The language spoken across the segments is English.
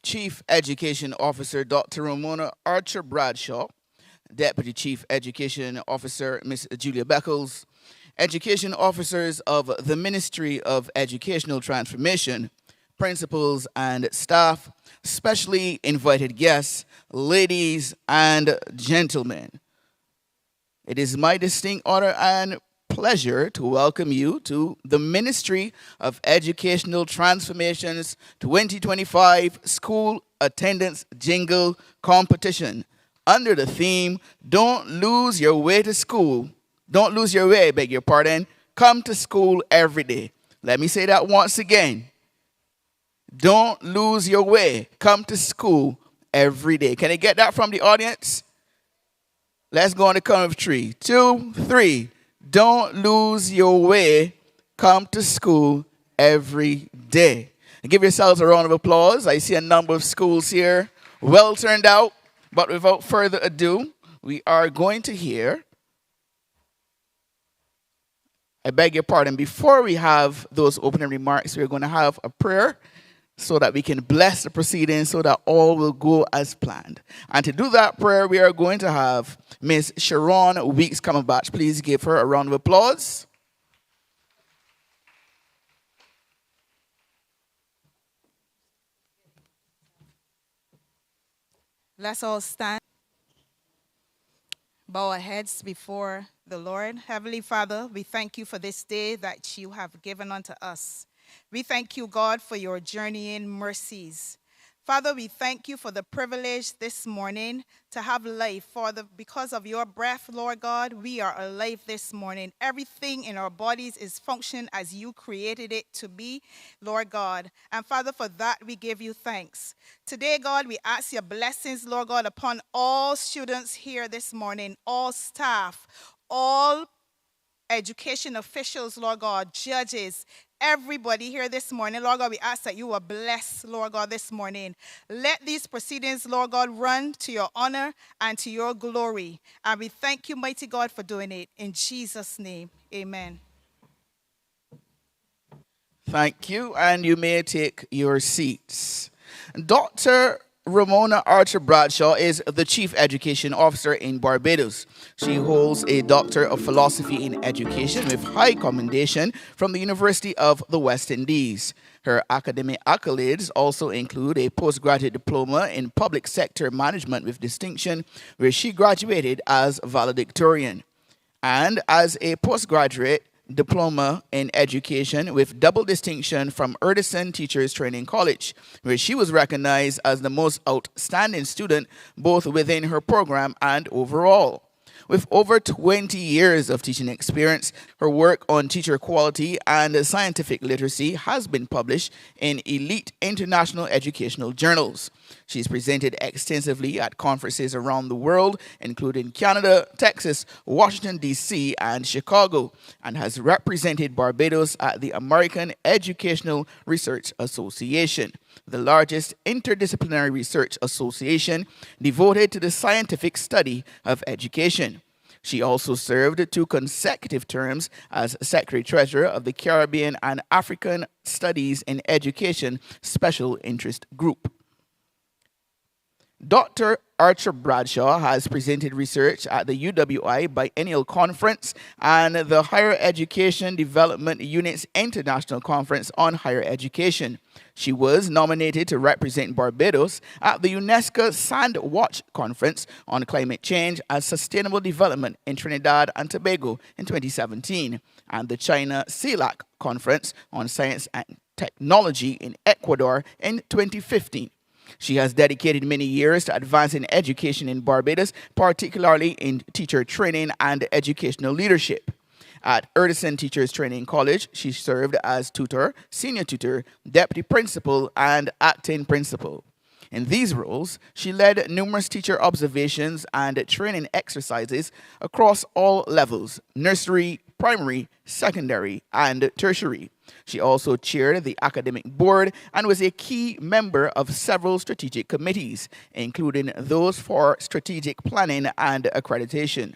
Chief Education Officer Dr. Ramona Archer Bradshaw, Deputy Chief Education Officer Ms. Julia Beckles, Education Officers of the Ministry of Educational Transformation, principals and staff, specially invited guests, ladies and gentlemen. It is my distinct honor and pleasure to welcome you to the Ministry of Educational Transformation's 2025 School Attendance Jingle Competition under the theme, Don't Lose Your Way to School. Don't lose your way, beg your pardon. Come to school every day. Let me say that once again. Don't lose your way. Come to school every day. Can I get that from the audience? Let's go on the count of 3. 2, 3. Don't lose your way. Come to school every day. And give yourselves a round of applause. I see a number of schools here. Well turned out. But without further ado, we are going to hear. I beg your pardon. Before we have those opening remarks, we're going to have a prayer so that we can bless the proceedings so that all will go as planned. And to do that prayer, we are going to have Miss Sharon Weeks Cumberbatch. Please give her a round of applause. Let's all stand. Bow our heads before the Lord. Heavenly Father, we thank you for this day that you have given unto us. We thank you, God, for your journeying mercies. Father, we thank you for the privilege this morning to have life. Because of your breath, Lord God, we are alive this morning. Everything in our bodies is functioning as you created it to be, Lord God. And Father, for that we give you thanks. Today, God, we ask your blessings, Lord God, upon all students here this morning, all staff, all education officials, Lord God, judges, everybody here this morning. Lord God, we ask that you will bless, Lord God, this morning. Let these proceedings, Lord God, run to your honor and to your glory. And we thank you, mighty God, for doing it. In Jesus' name, amen. Thank you, and you may take your seats. Dr. Ramona Archer Bradshaw is the Chief Education Officer in Barbados. She holds a Doctor of Philosophy in Education with high commendation from the University of the West Indies. Her academic accolades also include a postgraduate diploma in Public Sector Management with distinction, where she graduated as valedictorian, and as a postgraduate diploma in education with double distinction from Edison Teachers Training College, where she was recognized as the most outstanding student both within her program and overall. With over 20 years of teaching experience, her work on teacher quality and scientific literacy has been published in elite international educational journals. She's presented extensively at conferences around the world, including Canada, Texas, Washington, D.C., and Chicago, and has represented Barbados at the American Educational Research Association, the largest interdisciplinary research association devoted to the scientific study of education. She also served 2 consecutive terms as Secretary-Treasurer of the Caribbean and African Studies in Education Special Interest Group. Dr. Archer Bradshaw has presented research at the UWI Biennial Conference and the Higher Education Development Unit's International Conference on Higher Education. She was nominated to represent Barbados at the UNESCO Sandwatch Conference on Climate Change and Sustainable Development in Trinidad and Tobago in 2017 and the China CELAC Conference on Science and Technology in Ecuador in 2015. She has dedicated many years to advancing education in Barbados, particularly in teacher training and educational leadership. At Edison Teachers Training College, she served as tutor, senior tutor, deputy principal, and acting principal. In these roles, she led numerous teacher observations and training exercises across all levels: nursery, primary, secondary, and tertiary. She also chaired the academic board and was a key member of several strategic committees, including those for strategic planning and accreditation.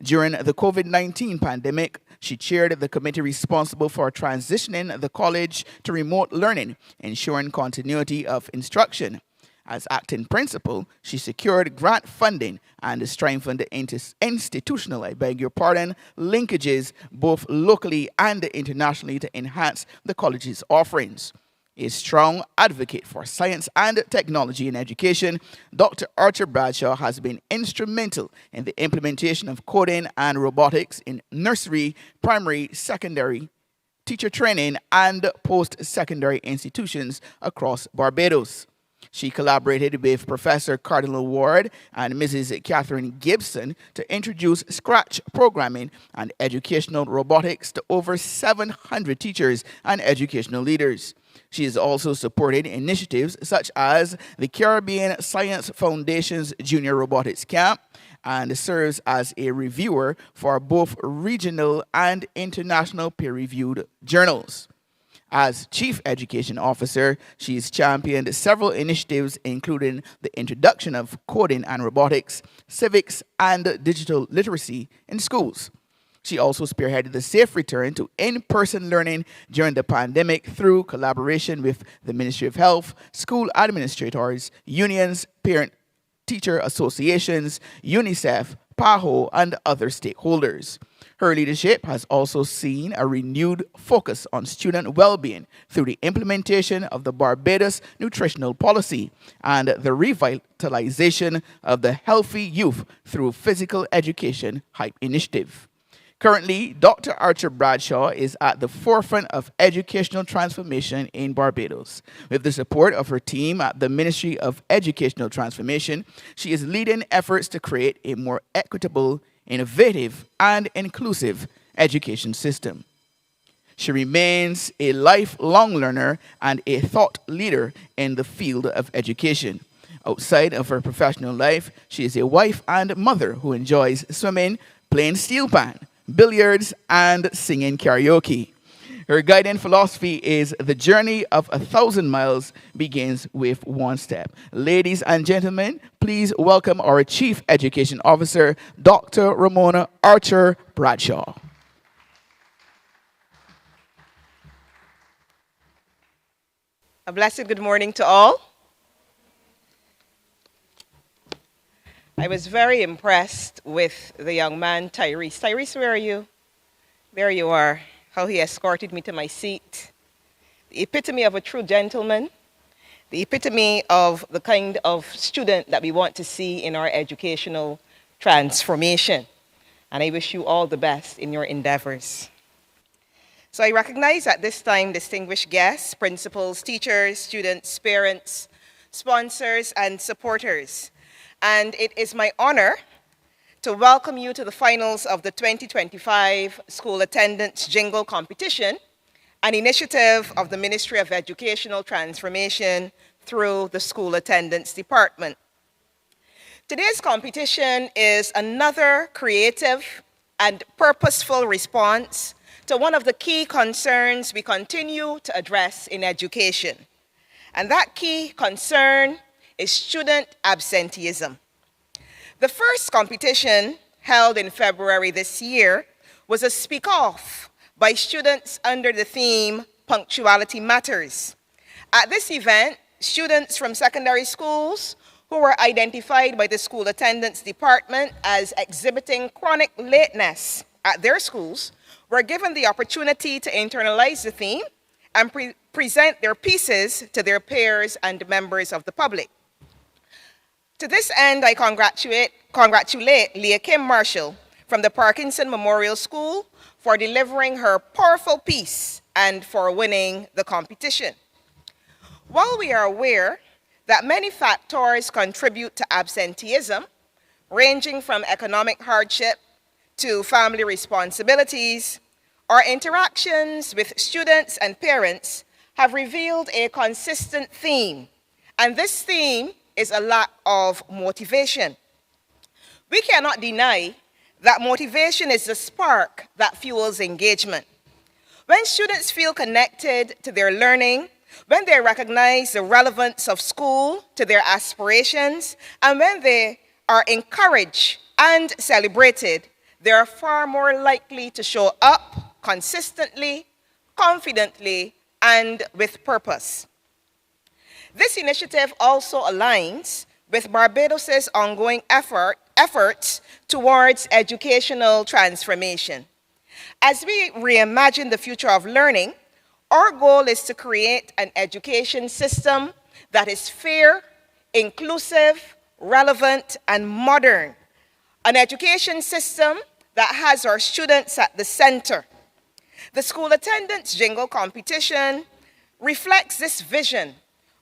During the COVID-19 pandemic, she chaired the committee responsible for transitioning the college to remote learning, ensuring continuity of instruction. As acting principal, she secured grant funding and strengthened the institutional, linkages both locally and internationally to enhance the college's offerings. A strong advocate for science and technology in education, Dr. Archer Bradshaw has been instrumental in the implementation of coding and robotics in nursery, primary, secondary, teacher training, and post-secondary institutions across Barbados. She collaborated with Professor Cardinal Ward and Mrs. Catherine Gibson to introduce Scratch programming and educational robotics to over 700 teachers and educational leaders. She has also supported initiatives such as the Caribbean Science Foundation's Junior Robotics Camp and serves as a reviewer for both regional and international peer-reviewed journals. As Chief Education Officer, she's championed several initiatives, including the introduction of coding and robotics, civics, and digital literacy in schools. She also spearheaded the safe return to in-person learning during the pandemic through collaboration with the Ministry of Health, school administrators, unions, parent-teacher associations, UNICEF, PAHO, and other stakeholders. Her leadership has also seen a renewed focus on student well-being through the implementation of the Barbados Nutritional Policy and the revitalization of the Healthy Youth through Physical Education Hype Initiative. Currently, Dr. Archer Bradshaw is at the forefront of educational transformation in Barbados. With the support of her team at the Ministry of Educational Transformation, she is leading efforts to create a more equitable, innovative, and inclusive education system. She remains a lifelong learner and a thought leader in the field of education. Outside of her professional life, she is a wife and mother who enjoys swimming, playing steel pan, billiards, and singing karaoke. Her guiding philosophy is the journey of 1,000 miles begins with one step. Ladies and gentlemen, please welcome our Chief Education Officer, Dr. Ramona Archer Bradshaw. A blessed good morning to all. I was very impressed with the young man, Tyrese. Tyrese, where are you? There you are. How he escorted me to my seat. The epitome of a true gentleman. The epitome of the kind of student that we want to see in our educational transformation. And I wish you all the best in your endeavors. So I recognize at this time distinguished guests, principals, teachers, students, parents, sponsors, and supporters. And it is my honor to welcome you to the finals of the 2025 School Attendance Jingle Competition, an initiative of the Ministry of Educational Transformation through the School Attendance Department. Today's competition is another creative and purposeful response to one of the key concerns we continue to address in education. And that key concern is student absenteeism. The first competition, held in February this year, was a speak-off by students under the theme Punctuality Matters. At this event, students from secondary schools who were identified by the School Attendance Department as exhibiting chronic lateness at their schools were given the opportunity to internalize the theme and present their pieces to their peers and members of the public. To this end, I congratulate Leah Kim Marshall from the Parkinson Memorial School for delivering her powerful piece and for winning the competition. While we are aware that many factors contribute to absenteeism, ranging from economic hardship to family responsibilities, our interactions with students and parents have revealed a consistent theme, and this theme is a lack of motivation. We cannot deny that motivation is the spark that fuels engagement. When students feel connected to their learning, when they recognize the relevance of school to their aspirations, and when they are encouraged and celebrated, they are far more likely to show up consistently, confidently, and with purpose. This initiative also aligns with Barbados' ongoing efforts towards educational transformation. As we reimagine the future of learning, our goal is to create an education system that is fair, inclusive, relevant, and modern. An education system that has our students at the center. The school attendance jingle competition reflects this vision,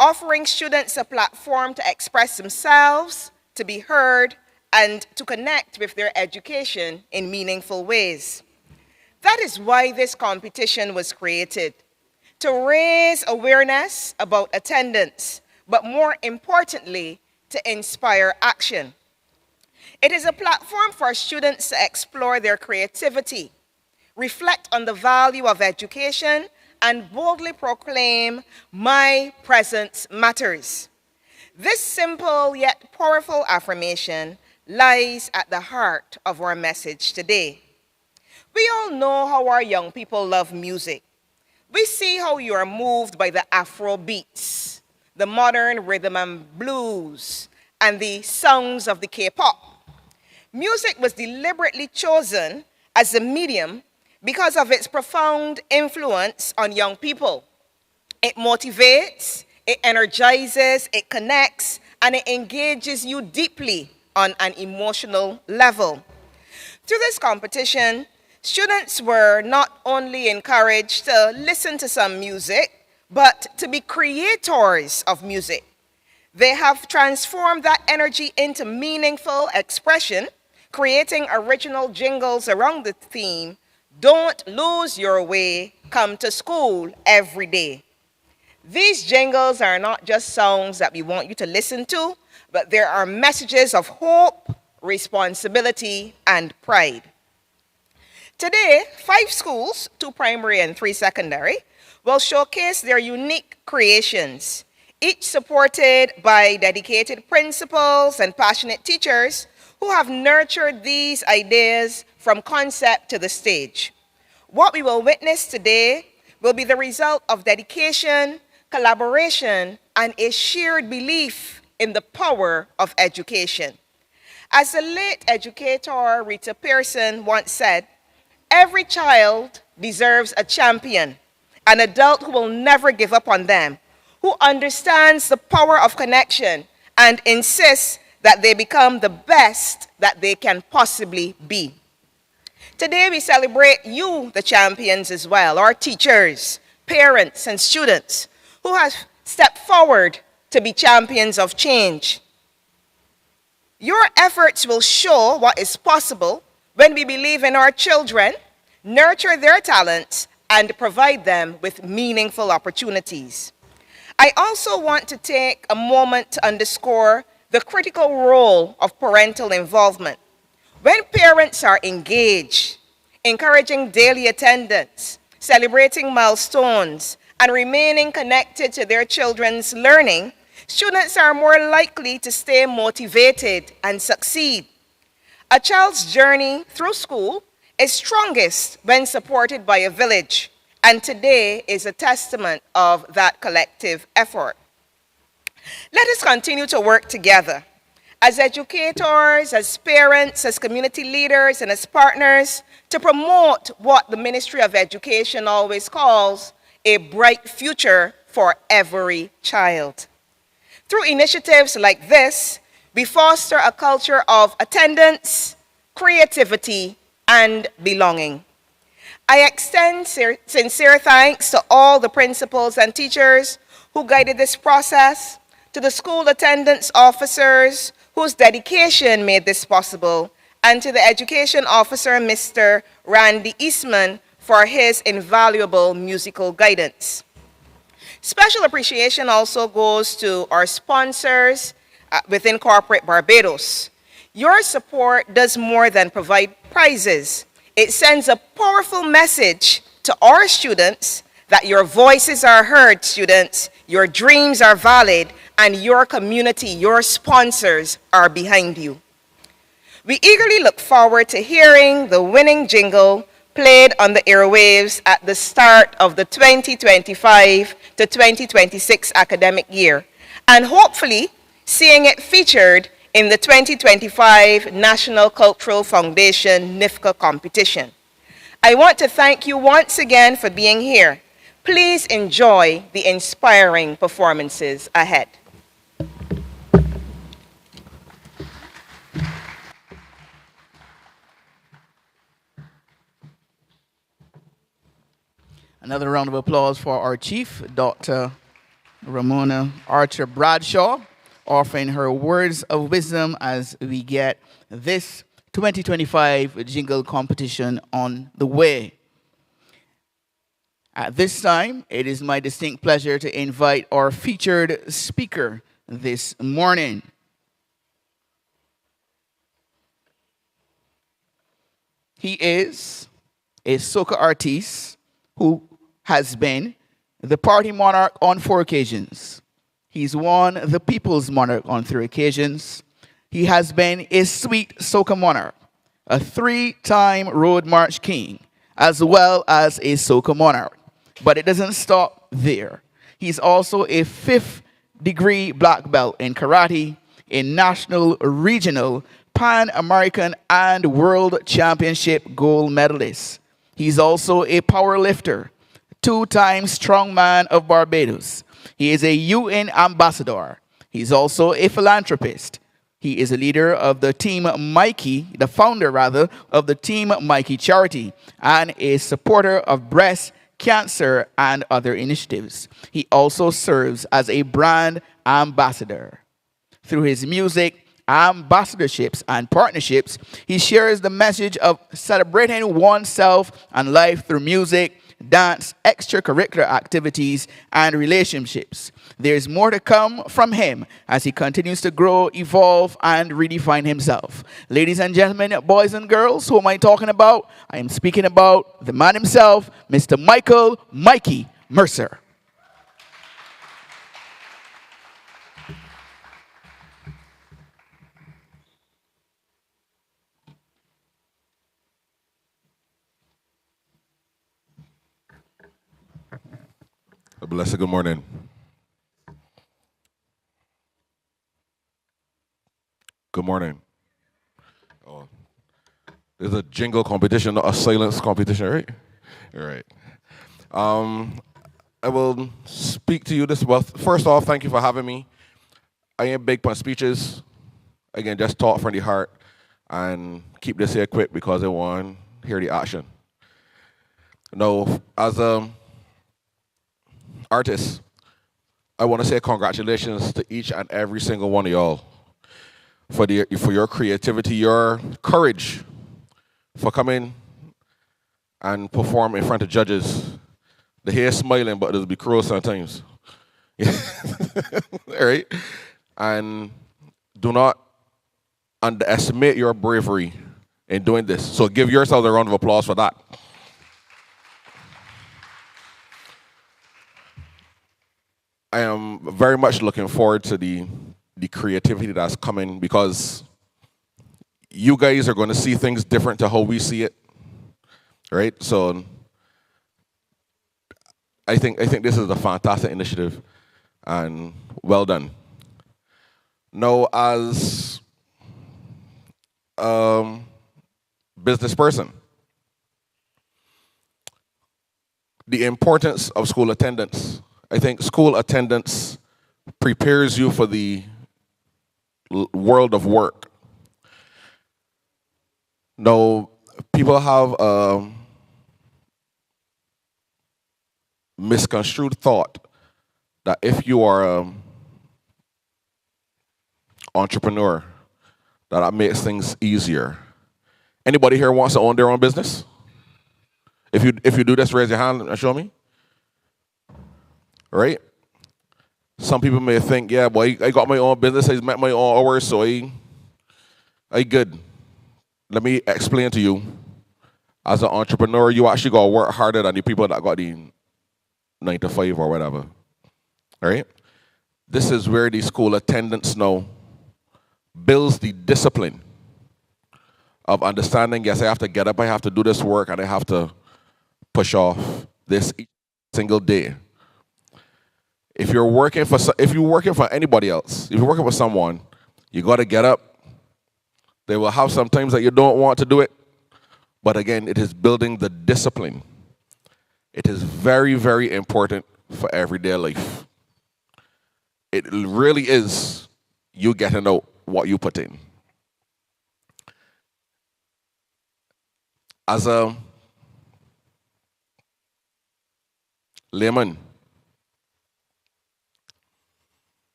offering students a platform to express themselves, to be heard, and to connect with their education in meaningful ways. That is why this competition was created, to raise awareness about attendance, but more importantly, to inspire action. It is a platform for students to explore their creativity, reflect on the value of education, and boldly proclaim, "My presence matters." This simple yet powerful affirmation lies at the heart of our message today. We all know how our young people love music. We see how you are moved by the Afro beats, the modern rhythm and blues, and the songs of the K-pop. Music was deliberately chosen as a medium because of its profound influence on young people. It motivates, it energizes, it connects, and it engages you deeply on an emotional level. Through this competition, students were not only encouraged to listen to some music, but to be creators of music. They have transformed that energy into meaningful expression, creating original jingles around the theme, "Don't lose your way, come to school every day." These jingles are not just songs that we want you to listen to, but there are messages of hope, responsibility, and pride. Today, 5 schools, 2 primary and 3 secondary, will showcase their unique creations, each supported by dedicated principals and passionate teachers who have nurtured these ideas from concept to the stage. What we will witness today will be the result of dedication, collaboration, and a shared belief in the power of education. As the late educator Rita Pearson once said, "Every child deserves a champion, an adult who will never give up on them, who understands the power of connection and insists that they become the best that they can possibly be." Today we celebrate you, the champions as well, our teachers, parents, and students who have stepped forward to be champions of change. Your efforts will show what is possible when we believe in our children, nurture their talents, and provide them with meaningful opportunities. I also want to take a moment to underscore the critical role of parental involvement. When parents are engaged, encouraging daily attendance, celebrating milestones, and remaining connected to their children's learning, students are more likely to stay motivated and succeed. A child's journey through school is strongest when supported by a village, and today is a testament of that collective effort. Let us continue to work together as educators, as parents, as community leaders, and as partners to promote what the Ministry of Education always calls a bright future for every child. Through initiatives like this, we foster a culture of attendance, creativity, and belonging. I extend sincere thanks to all the principals and teachers who guided this process, to the school attendance officers whose dedication made this possible, and to the education officer, Mr. Randy Eastman, for his invaluable musical guidance. Special appreciation also goes to our sponsors within Corporate Barbados. Your support does more than provide prizes. It sends a powerful message to our students that your voices are heard, students, your dreams are valid, and your community, your sponsors are behind you. We eagerly look forward to hearing the winning jingle played on the airwaves at the start of the 2025 to 2026 academic year, and hopefully seeing it featured in the 2025 National Cultural Foundation NIFCA competition. I want to thank you once again for being here. Please enjoy the inspiring performances ahead. Another round of applause for our chief, Dr. Ramona Archer Bradshaw, offering her words of wisdom as we get this 2025 Jingle competition on the way. At this time, it is my distinct pleasure to invite our featured speaker this morning. He is a soca artist who has been the party monarch on 4 occasions. He's won the People's Monarch on 3 occasions. He has been a sweet soca monarch, a 3-time Road March king, as well as a soca monarch. But it doesn't stop there. He's also a 5th degree black belt in karate, a national, regional, Pan-American, and World Championship gold medalist. He's also a power lifter, 2-time strongman of Barbados. He is a UN ambassador. He's also a philanthropist. He is a leader of the Team Mikey, the founder rather, of the Team Mikey charity, and a supporter of breast cancer and other initiatives. He also serves as a brand ambassador. Through his music, ambassadorships, and partnerships, he shares the message of celebrating oneself and life through music, dance, extracurricular activities, and relationships. There's more to come from him as he continues to grow, evolve, and redefine himself. Ladies and gentlemen, boys and girls, who am I talking about? I am speaking about the man himself, Mr. Michael Mikey Mercer. A blessed good morning. Good morning. Oh, there's a jingle competition, not a silence competition, right? All right. I will speak to you this well. First off, thank you for having me. I ain't big on speeches. Again, just talk from the heart and keep this here quick because I want to hear the action. Now, as a artists, I want to say congratulations to each and every single one of y'all for your creativity, your courage, for coming and perform in front of judges. The hair smiling, but it'll be cruel sometimes. All right? And do not underestimate your bravery in doing this. So give yourselves a round of applause for that. I am very much looking forward to the creativity that's coming because you guys are going to see things different to how we see it, right? So I think this is a fantastic initiative and well done. Now, as a business person, the importance of school attendance. I think school attendance prepares you for the world of work. Now, people have a misconstrued thought that if you are an entrepreneur, that makes things easier. Anybody here wants to own their own business? If you do this, raise your hand and show me. Right? Some people may think, yeah, boy, I got my own business, I met my own hours, so I good. Let me explain to you. As an entrepreneur, you actually got to work harder than the people that got the 9 to 5 or whatever. All right? This is where the school attendance now builds the discipline of understanding, yes, I have to get up, I have to do this work, and I have to push off this each single day. If you're working for anybody else, if you're working for someone, you got to get up. They will have some times that you don't want to do it. But again, it is building the discipline. It is very, very important for everyday life. It really is you getting out what you put in. As a layman,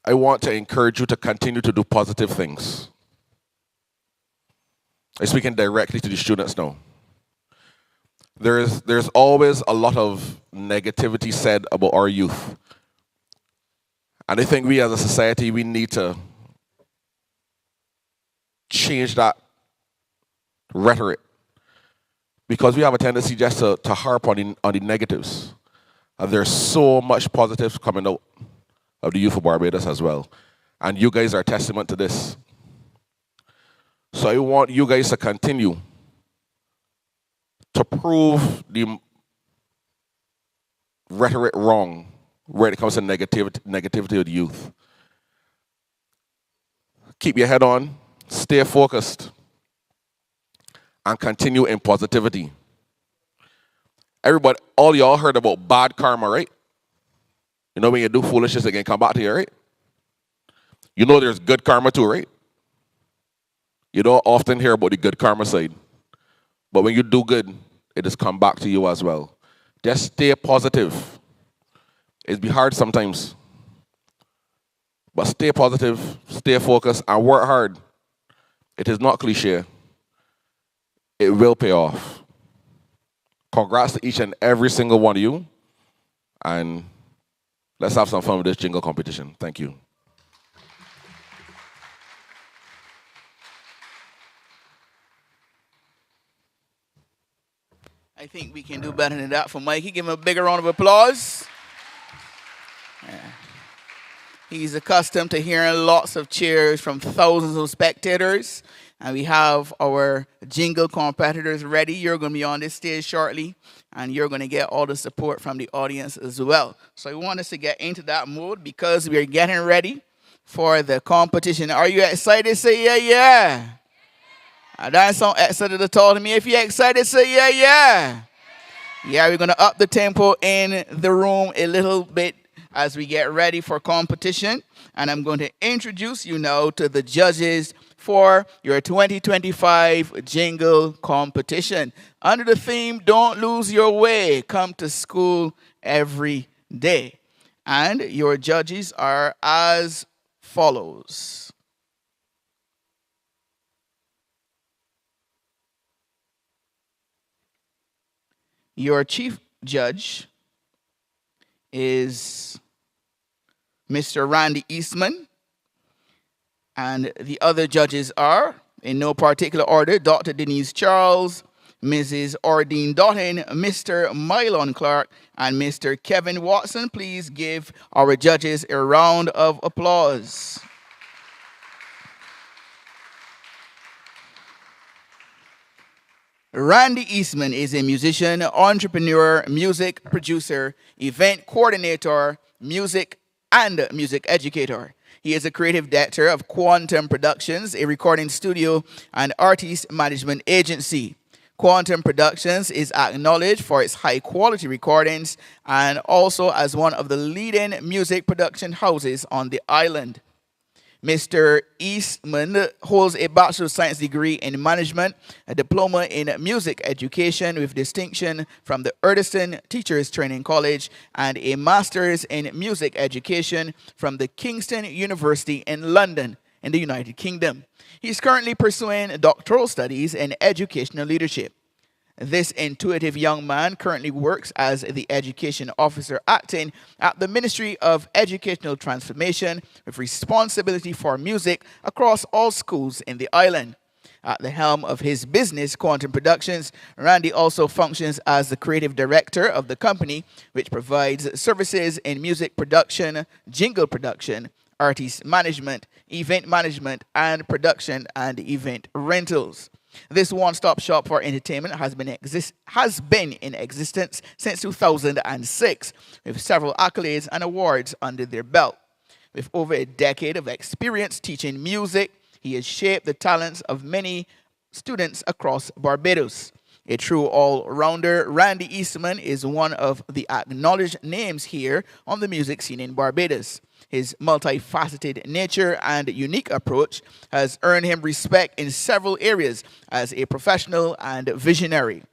I want to encourage you to continue to do positive things. I'm speaking directly to the students now. There's always a lot of negativity said about our youth. And I think we as a society, we need to change that rhetoric. Because we have a tendency just to harp on the negatives. And there's so much positives coming out of the youth of Barbados as well. And you guys are a testament to this. So I want you guys to continue to prove the rhetoric wrong when it comes to negativity of the youth. Keep your head on, stay focused, and continue in positivity. Everybody, all y'all heard about bad karma, right? You know when you do foolishness, it can come back to you, right? You know there's good karma too, right? You don't often hear about the good karma side. But when you do good, it just come back to you as well. Just stay positive. It'll be hard sometimes. But stay positive, stay focused, and work hard. It is not cliche. It will pay off. Congrats to each and every single one of you. And let's have some fun with this jingle competition. Thank you. I think we can do better than that for Mikey. Give him a bigger round of applause. Yeah. He's accustomed to hearing lots of cheers from thousands of spectators. And we have our jingle competitors ready. You're going to be on this stage shortly. And you're going to get all the support from the audience as well. So I want us to get into that mode because we're getting ready for the competition. Are you excited? Say yeah, yeah. That sound excited at all to me. If you're excited, say yeah, yeah. Yeah, we're going to up the tempo in the room a little bit as we get ready for competition. And I'm going to introduce you now to the judges for your 2025 Jingle competition. Under the theme, Don't Lose Your Way, come to school every day. And your judges are as follows. Your chief judge is Mr. Randy Eastman, and the other judges are, in no particular order, Dr. Denise Charles, Mrs. Ordine Dottin, Mr. Mylon Clark, and Mr. Kevin Watson. Please give our judges a round of applause. Randy Eastman is a musician, entrepreneur, music producer, event coordinator, music educator. He is a creative director of Quantum Productions, a recording studio and artist management agency. Quantum Productions is acknowledged for its high-quality recordings and also as one of the leading music production houses on the island. Mr. Eastman holds a Bachelor of Science degree in Management, a diploma in Music Education with distinction from the Urdeston Teachers Training College, and a Master's in Music Education from the Kingston University in London, in the United Kingdom. He is currently pursuing doctoral studies in educational leadership. This intuitive young man currently works as the education officer acting at the Ministry of Educational Transformation with responsibility for music across all schools in the island. At the helm of his business, Quantum Productions, Randy also functions as the creative director of the company, which provides services in music production, jingle production, artist management, event management, and production and event rentals. This one-stop shop for entertainment has been in existence since 2006, with several accolades and awards under their belt. With over a decade of experience teaching music, he has shaped the talents of many students across Barbados. A true all-rounder, Randy Eastman is one of the acknowledged names here on the music scene in Barbados. His multifaceted nature and unique approach has earned him respect in several areas as a professional and visionary.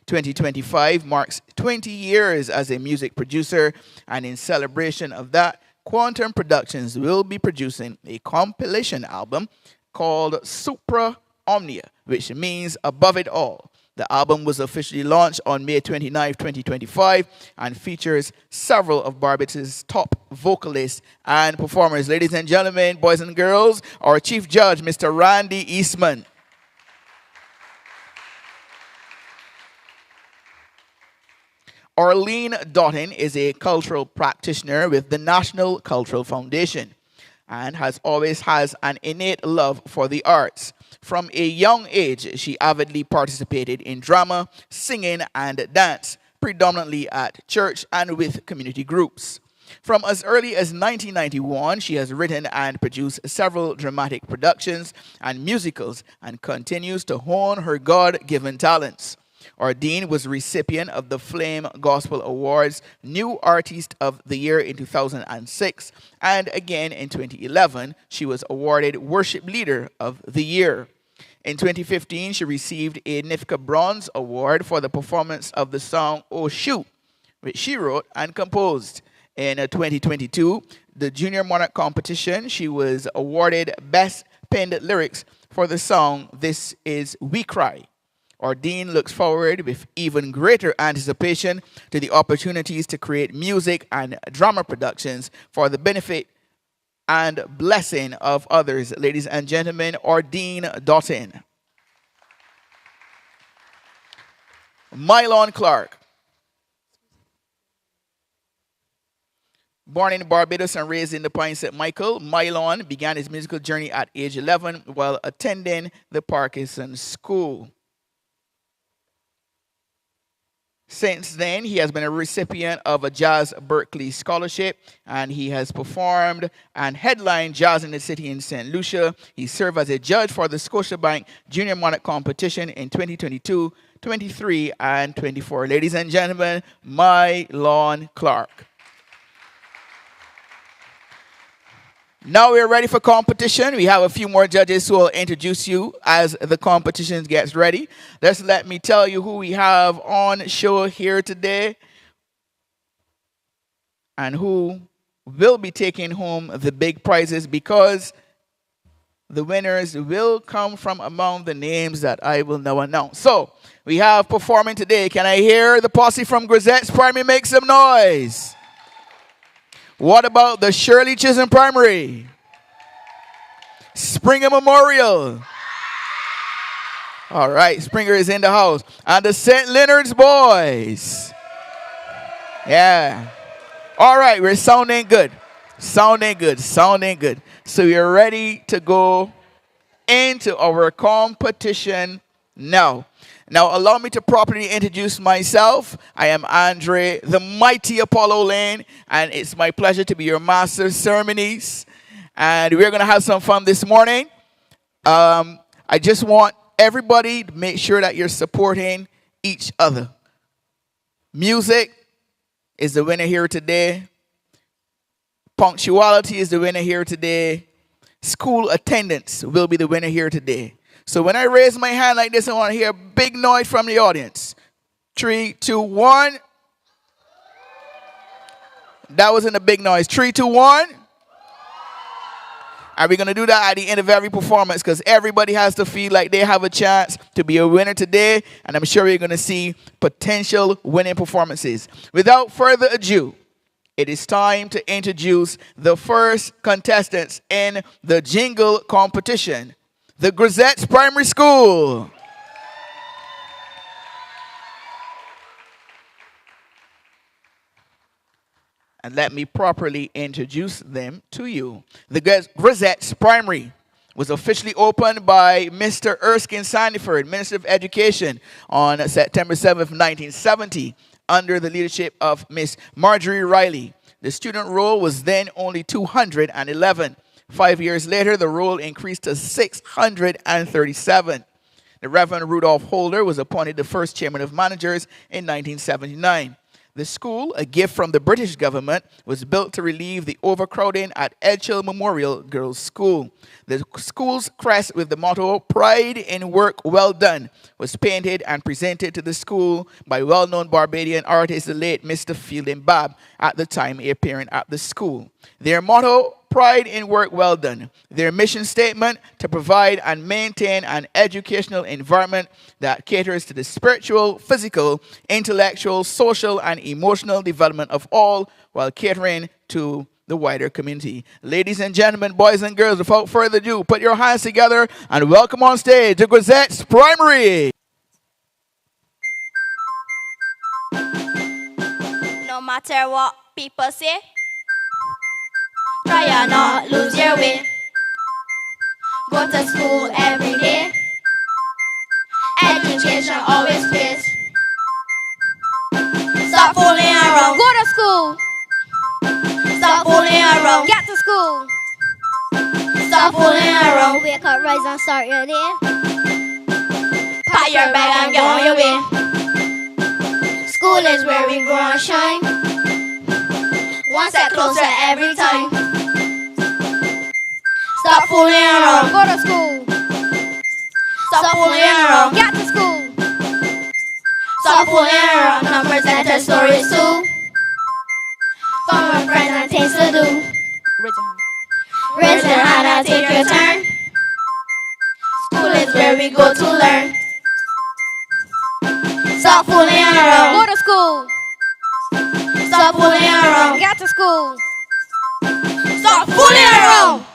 2025 marks 20 years as a music producer, and in celebration of that, Quantum Productions will be producing a compilation album called Supra Omnia, which means above it all. The album was officially launched on May 29, 2025, and features several of Barbados' top vocalists and performers. Ladies and gentlemen, boys and girls, our Chief Judge, Mr. Randy Eastman. Arlene Doughton is a cultural practitioner with the National Cultural Foundation and has an innate love for the arts. From a young age, she avidly participated in drama, singing, and dance, predominantly at church and with community groups. From as early as 1991, she has written and produced several dramatic productions and musicals and continues to hone her God-given talents. Ardeen was recipient of the Flame Gospel Awards New Artist of the Year in 2006, and again in 2011, she was awarded Worship Leader of the Year. In 2015, she received a NIFCA Bronze Award for the performance of the song Oh Shoot, which she wrote and composed. In 2022, the Junior Monarch competition, she was awarded Best Penned Lyrics for the song This Is We Cry. Ardeen looks forward with even greater anticipation to the opportunities to create music and drama productions for the benefit and blessing of others. Ladies and gentlemen, Ardeen Doughton. Mylon Clark. Born in Barbados and raised in the Pine St. Michael, Mylon began his musical journey at age 11 while attending the Parkinson School. Since then, he has been a recipient of a Jazz Berkeley Scholarship, and he has performed and headlined Jazz in the City in St. Lucia. He served as a judge for the Scotiabank Junior Monarch competition in 2022, 23, and 24. Ladies and gentlemen, Mylon Clark. Now we're ready for competition. We have a few more judges who will introduce you as the competition gets ready. Just let me tell you who we have on show here today and who will be taking home the big prizes, because the winners will come from among the names that I will now announce. So we have performing today. Can I hear the posse from Grazettes Primary make some noise? What about the Shirley Chisholm Primary? Springer Memorial. All right, Springer is in the house. And the St. Leonard's boys. Yeah. All right, we're sounding good. Sounding good, sounding good. So we're ready to go into our competition now. Now, allow me to properly introduce myself. I am Andre, the mighty Apollo Lane, and it's my pleasure to be your master of ceremonies. And we're going to have some fun this morning. I just want everybody to make sure that you're supporting each other. Music is the winner here today. Punctuality is the winner here today. School attendance will be the winner here today. So when I raise my hand like this, I want to hear a big noise from the audience. 3, 2, 1. That wasn't a big noise. 3, 2, 1. And we're going to do that at the end of every performance, because everybody has to feel like they have a chance to be a winner today. And I'm sure you're going to see potential winning performances. Without further ado, it is time to introduce the first contestants in the Jingle competition. The Grazettes Primary School. And let me properly introduce them to you. The Grazettes Primary was officially opened by Mr. Erskine Sandiford, Minister of Education, on September 7th, 1970, under the leadership of Miss Marjorie Riley. The student roll was then only 211. 5 years later, the roll increased to 637. The Reverend Rudolph Holder was appointed the first chairman of managers in 1979. The school, a gift from the British government, was built to relieve the overcrowding at Edgehill Memorial Girls' School. The school's crest with the motto, "Pride in Work Well Done," was painted and presented to the school by well-known Barbadian artist, the late Mr. Fielding Babb, at the time appearing at the school. Their motto, "Pride in Work Well Done." Their mission statement, to provide and maintain an educational environment that caters to the spiritual, physical, intellectual, social, and emotional development of all, while catering to the wider community. Ladies and gentlemen, boys and girls, without further ado, put your hands together and welcome on stage the Grazettes Primary. No matter what people say, try and not lose your way. Go to school every day. Education always pays. Stop fooling around. Go to school. Stop fooling around. Get to school. Stop fooling around. Wake up, rise and start your day. Pack your bag and get on your way. School is where we grow and shine. One step closer every time. Stop fooling around. Go to school. Stop fooling around. Get to school. Stop fooling around. Numbers enter stories too. Fun with friends and things to do. Raise your hand and take your turn. School is where we go to learn. Stop fooling around. Go to school. Stop fooling around. Get to school. Stop fooling around.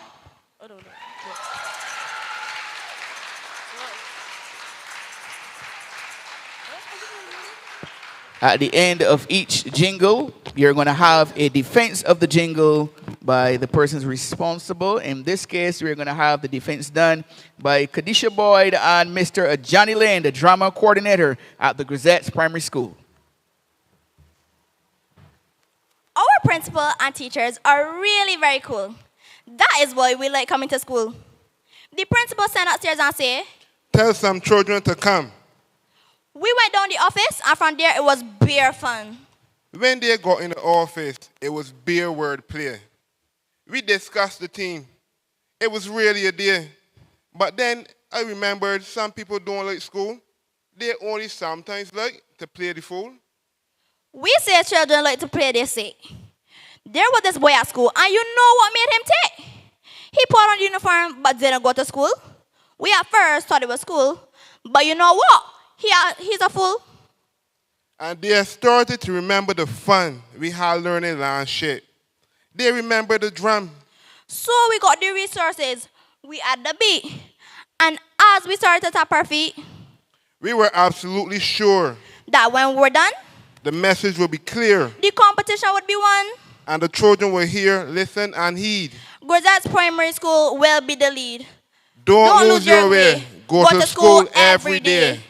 At the end of each jingle, you're going to have a defense of the jingle by the persons responsible. In this case, we're going to have the defense done by Kadisha Boyd and Mr. Johnny Lane, the drama coordinator at the Grazettes Primary School. Our principal and teachers are really very cool. That is why we like coming to school. The principal sent upstairs and said, "Tell some children to come." We went down the office, and from there it was bare fun. When they got in the office, it was bare word play. We discussed the team. It was really a day. But then I remembered some people don't like school. They only sometimes like to play the fool. We say children like to play, they say. There was this boy at school, and you know what made him take? He put on the uniform, but didn't go to school. We at first thought it was school, but you know what? He's a fool. And they started to remember the fun we had learning landship. They remember the drum. So we got the resources. We had the beat. And as we started to tap our feet, We were absolutely sure that when we're done, the message will be clear. the competition would be won. And the children will hear, listen, and heed. Grazettes Primary School will be the lead. Don't lose your way. Go to school every day.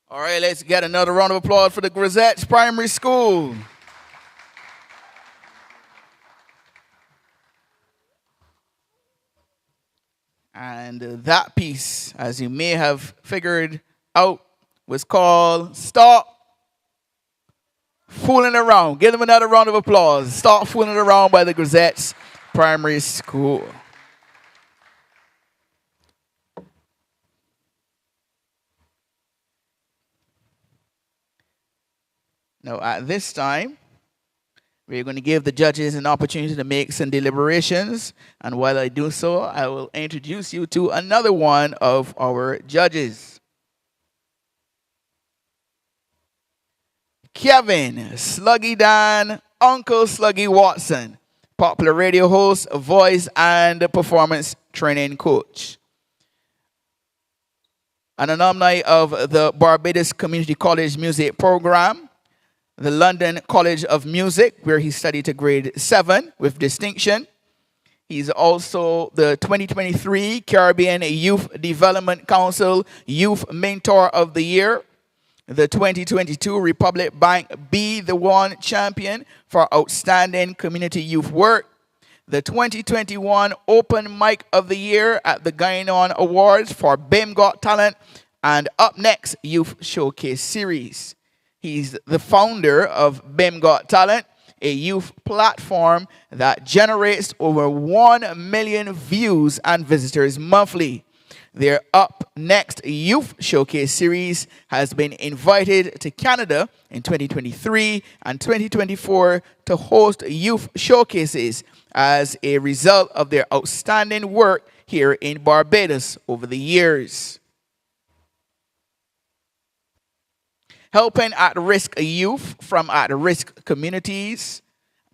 All right, let's get another round of applause for the Grazettes Primary School. And that piece, as you may have figured out, was called Stop Fooling Around. Give them another round of applause. Stop Fooling Around by the Grazettes Primary School. Now, at this time, we're going to give the judges an opportunity to make some deliberations. And while I do so, I will introduce you to another one of our judges. Kevin Sluggy Dan, Uncle Sluggy Watson, popular radio host, voice, and performance training coach. an alumni of the Barbados Community College Music Program, the London College of Music, where he studied to grade 7 with distinction. He's also the 2023 Caribbean Youth Development Council Youth Mentor of the Year, the 2022 Republic Bank Be the One Champion for Outstanding Community Youth Work, the 2021 Open Mic of the Year at the Guyana Awards for BIM Got Talent, and Up Next Youth Showcase Series. He's the founder of BIM Got Talent, a youth platform that generates over 1 million views and visitors monthly. Their Up Next Youth Showcase Series has been invited to Canada in 2023 and 2024 to host youth showcases as a result of their outstanding work here in Barbados over the years. Helping at-risk youth from at-risk communities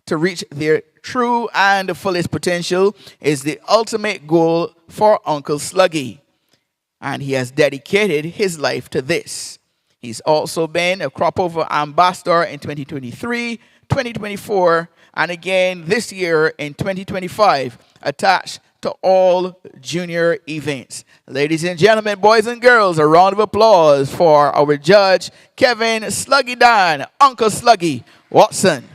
to reach their true and fullest potential is the ultimate goal for Uncle Sluggy, and he has dedicated his life to this. He's also been a Crop Over Ambassador in 2023, 2024, and again this year in 2025, attached to all junior events. Ladies and gentlemen, boys and girls, a round of applause for our judge, Kevin Sluggy Dan, Uncle Sluggy Watson.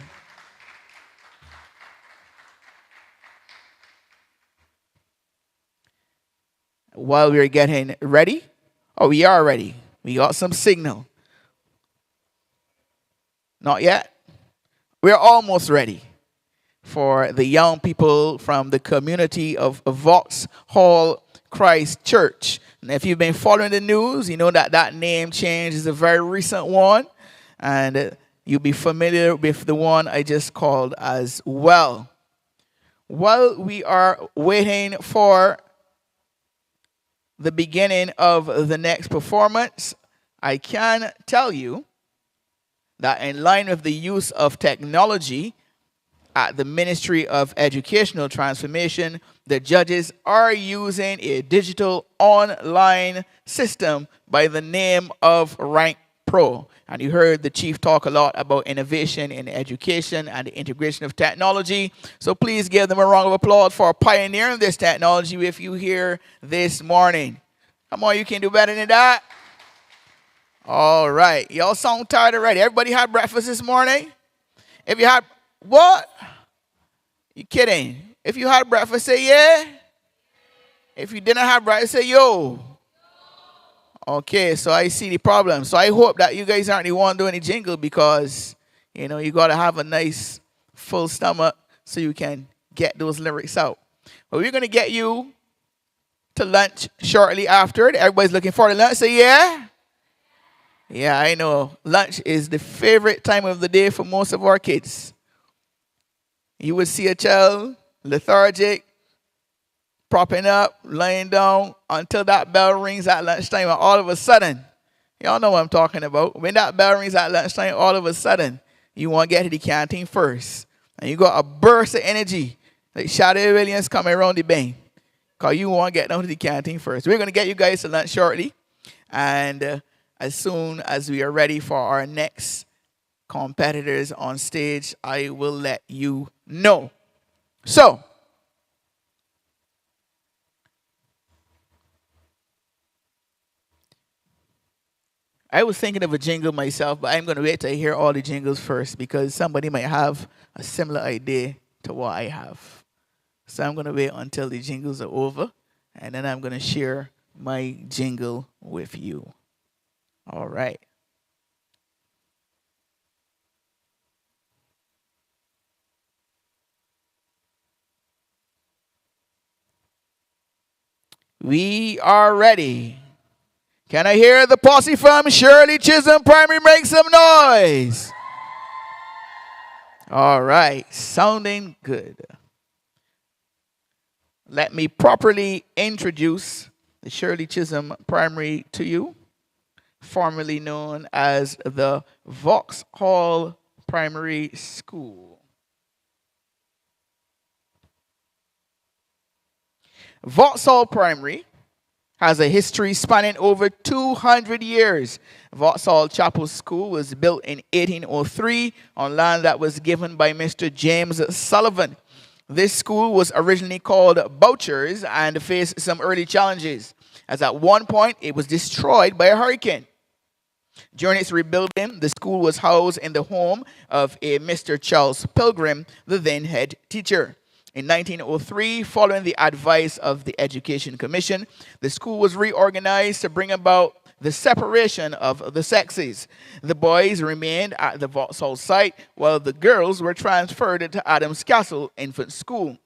While we're getting ready, we are ready. We got some signal. Not yet. We're almost ready for the young people from the community of Vauxhall Christ Church. And if you've been following the news, you know that that name change is a very recent one. And you'll be familiar with the one I just called as well. While we are waiting for the beginning of the next performance, I can tell you that in line with the use of technology at the Ministry of Educational Transformation, the judges are using a digital online system by the name of Rank Pro. And you heard the chief talk a lot about innovation in education and the integration of technology. So please give them a round of applause for pioneering this technology with you here this morning. Come on, you can do better than that. All right. Y'all sound tired already. Everybody had breakfast this morning? If you had, what? You kidding? If you had breakfast, say yeah. If you didn't have breakfast, say yo. Okay, so I see the problem. So I hope that you guys aren't the one doing the jingle because, you know, you got to have a nice full stomach so you can get those lyrics out. But we're going to get you to lunch shortly after. Everybody's looking forward to lunch. Say yeah. Yeah, I know. Lunch is the favorite time of the day for most of our kids. You would see a child lethargic, propping up, laying down until that bell rings at lunchtime, and all of a sudden, y'all know what I'm talking about. When that bell rings at lunchtime, all of a sudden, you want to get to the canteen first. And you got a burst of energy, like Shade Williams coming around the bend, because you want to get down to the canteen first. We're going to get you guys to lunch shortly. And as soon as we are ready for our next competitors on stage, I will let you know. So, I was thinking of a jingle myself, but I'm going to wait till I hear all the jingles first because somebody might have a similar idea to what I have. So I'm going to wait until the jingles are over, and then I'm going to share my jingle with you. All right. We are ready. Can I hear the posse from Shirley Chisholm Primary make some noise? All right, sounding good. Let me properly introduce the Shirley Chisholm Primary to you, formerly known as the Vauxhall Primary School. Vauxhall Primary has a history spanning over 200 years. Vauxhall Chapel School was built in 1803 on land that was given by Mr. James Sullivan. This school was originally called Boucher's and faced some early challenges, as at one point it was destroyed by a hurricane. During its rebuilding, the school was housed in the home of a Mr. Charles Pilgrim, the then head teacher. In 1903, following the advice of the Education Commission, the school was reorganized to bring about the separation of the sexes. The boys remained at the Vauxhall site, while the girls were transferred to Adams Castle Infant School.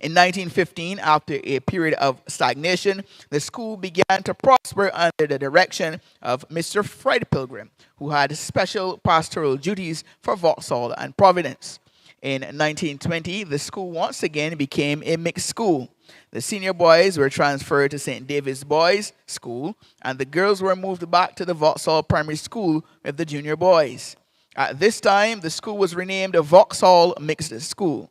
In 1915, after a period of stagnation, the school began to prosper under the direction of Mr. Fred Pilgrim, who had special pastoral duties for Vauxhall and Providence. In 1920, the school once again became a mixed school. The senior boys were transferred to St. David's Boys School, and the girls were moved back to the Vauxhall Primary School with the junior boys. At this time, the school was renamed Vauxhall Mixed School.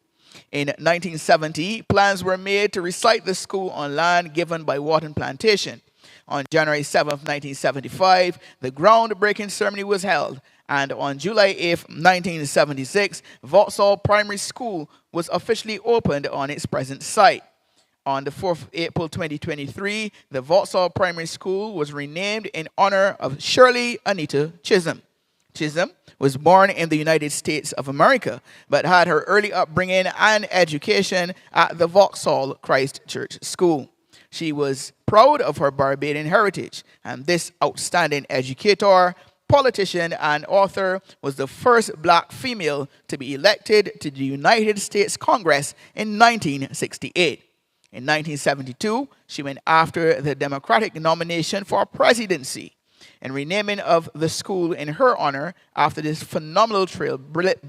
In 1970, plans were made to resite the school on land given by Wharton Plantation. On January 7, 1975, the groundbreaking ceremony was held, and on July 8, 1976, Vauxhall Primary School was officially opened on its present site. On the 4th of April 2023, the Vauxhall Primary School was renamed in honor of Shirley Anita Chisholm. Chisholm was born in the United States of America, but had her early upbringing and education at the Vauxhall Christ Church School. She was proud of her Barbadian heritage, and this outstanding educator, politician, and author was the first black female to be elected to the United States Congress in 1968. In 1972, she went after the Democratic nomination for presidency, and renaming of the school in her honor after this phenomenal trailblazer,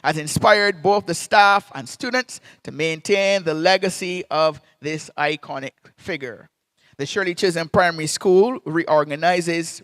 has inspired both the staff and students to maintain the legacy of this iconic figure. The Shirley Chisholm Primary School recognizes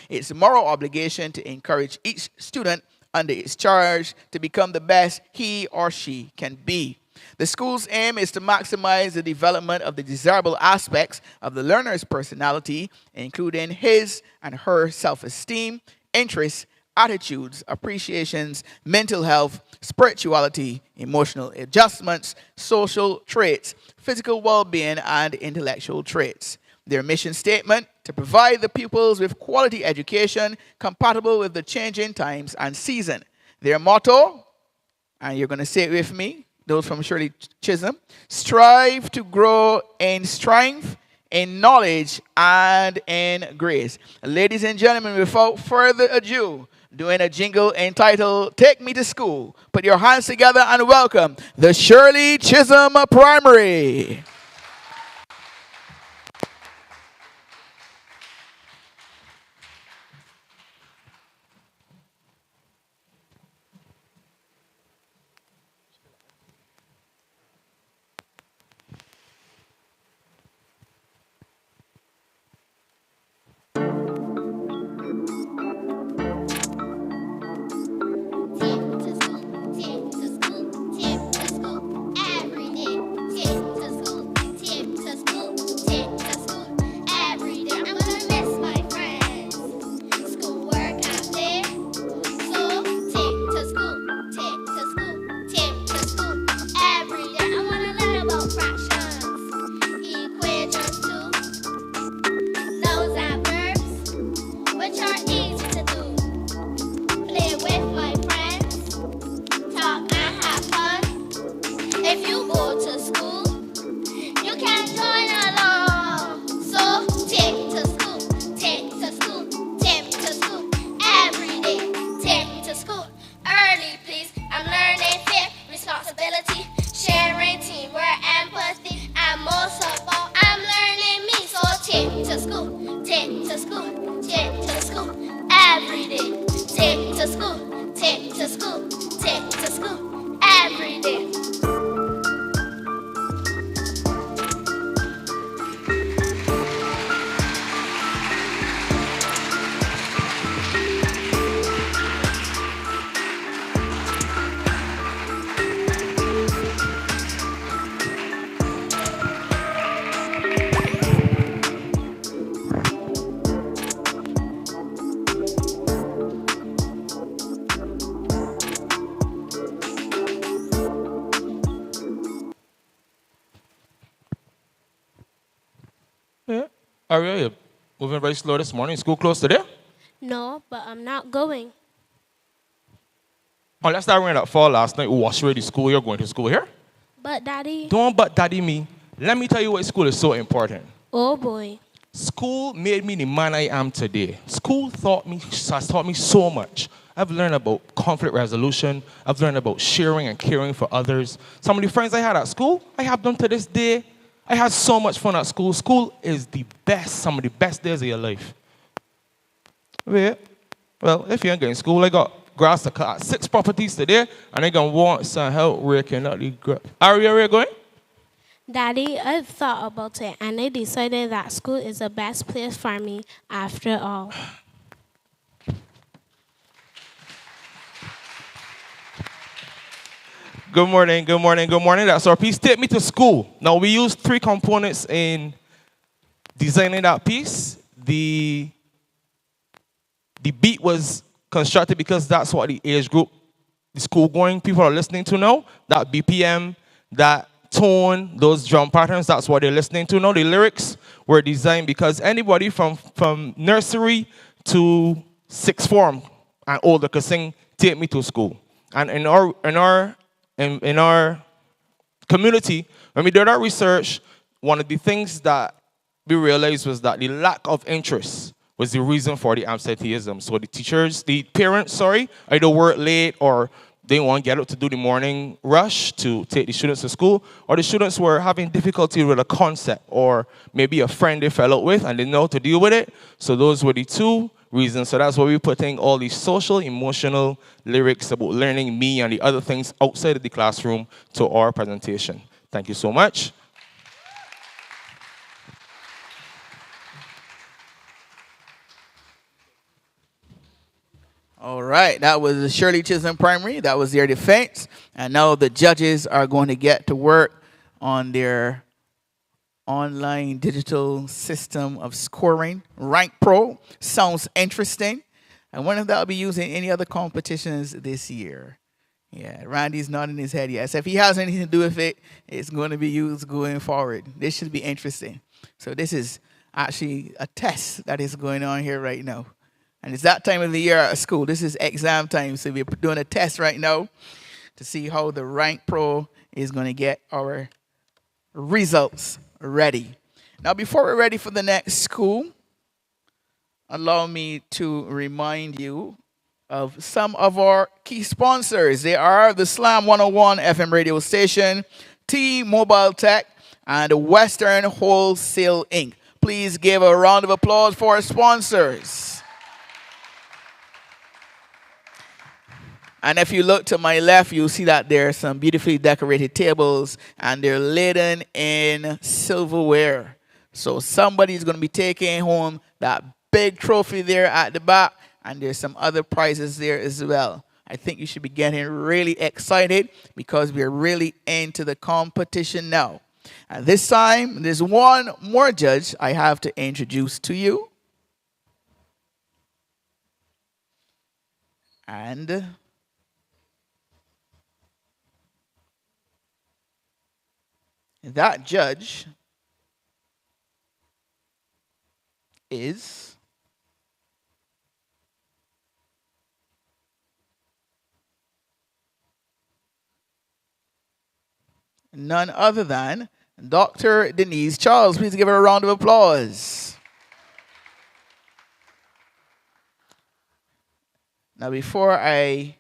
its moral obligation to encourage each student under its charge to become the best he or she can be. The school's aim is to maximize the development of the desirable aspects of the learner's personality, including his and her self-esteem, interests, attitudes, appreciations, mental health, spirituality, emotional adjustments, social traits, physical well-being, and intellectual traits. Their mission statement: to provide the pupils with quality education compatible with the changing times and season. Their motto, and you're going to say it with me, those from Shirley Chisholm: strive to grow in strength, in knowledge, and in grace. Ladies and gentlemen, without further ado, doing a jingle entitled "Take Me to School." Put your hands together and welcome the Shirley Chisholm Primary. Aria, you're moving very slow this morning. School closed today? No, but I'm not going. Unless that rain that fall last night wash away the school, you're going to school here? But Daddy, Don't but daddy me. Let me tell you why school is so important. oh boy. School made me the man I am today. School has taught me so much. I've learned about conflict resolution. I've learned about sharing and caring for others. Some of the friends I had at school, I have them to this day. I had so much fun at school. School is the best, some of the best days of your life. Wait, well, if you ain't getting school, I got grass to cut. 6 properties today, and I gonna want some help raking out the grass. Are you going? Daddy, I've thought about it and I decided that school is the best place for me after all. Good morning, good morning, good morning. That's our piece. Take me to school. Now, we use 3 components in designing that piece. The beat was constructed because that's what the age group, the school-going people are listening to now. That BPM, that tone, those drum patterns, that's what they're listening to now. The lyrics were designed because anybody from nursery to 6th form and older could sing Take Me to School. And in our community, when we did our research, one of the things that we realized was that the lack of interest was the reason for the absenteeism. So the parents, either work late or they didn't want to get up to do the morning rush to take the students to school, or the students were having difficulty with a concept, or maybe a friend they fell out with and they didn't know how to deal with it. So those were the 2 reasons. So that's why we're putting all these social, emotional lyrics about learning me and the other things outside of the classroom to our presentation. Thank you so much. All right, that was the Shirley Chisholm Primary. That was their defense. And now the judges are going to get to work on their online digital system of scoring. Rank Pro sounds interesting. I wonder if that will be used in any other competitions this year. Yeah, Randy's nodding his head yes. If he has anything to do with it, it's going to be used going forward. This should be interesting. So this is actually a test that is going on here right now. And it's that time of the year at school. This is exam time, so we're doing a test right now to see how the Rank Pro is going to get our results ready. Now, before we're ready for the next school, allow me to remind you of some of our key sponsors. They are the Slam 101 FM radio station, T-Mobile Tech, and Western Wholesale Inc. Please give a round of applause for our sponsors. And if you look to my left, you'll see that there are some beautifully decorated tables, and they're laden in silverware. So somebody's going to be taking home that big trophy there at the back, and there's some other prizes there as well. I think you should be getting really excited because we're really into the competition now. And this time, there's one more judge I have to introduce to you. And that judge is none other than Dr. Denise Charles. Please give her a round of applause. Now, before I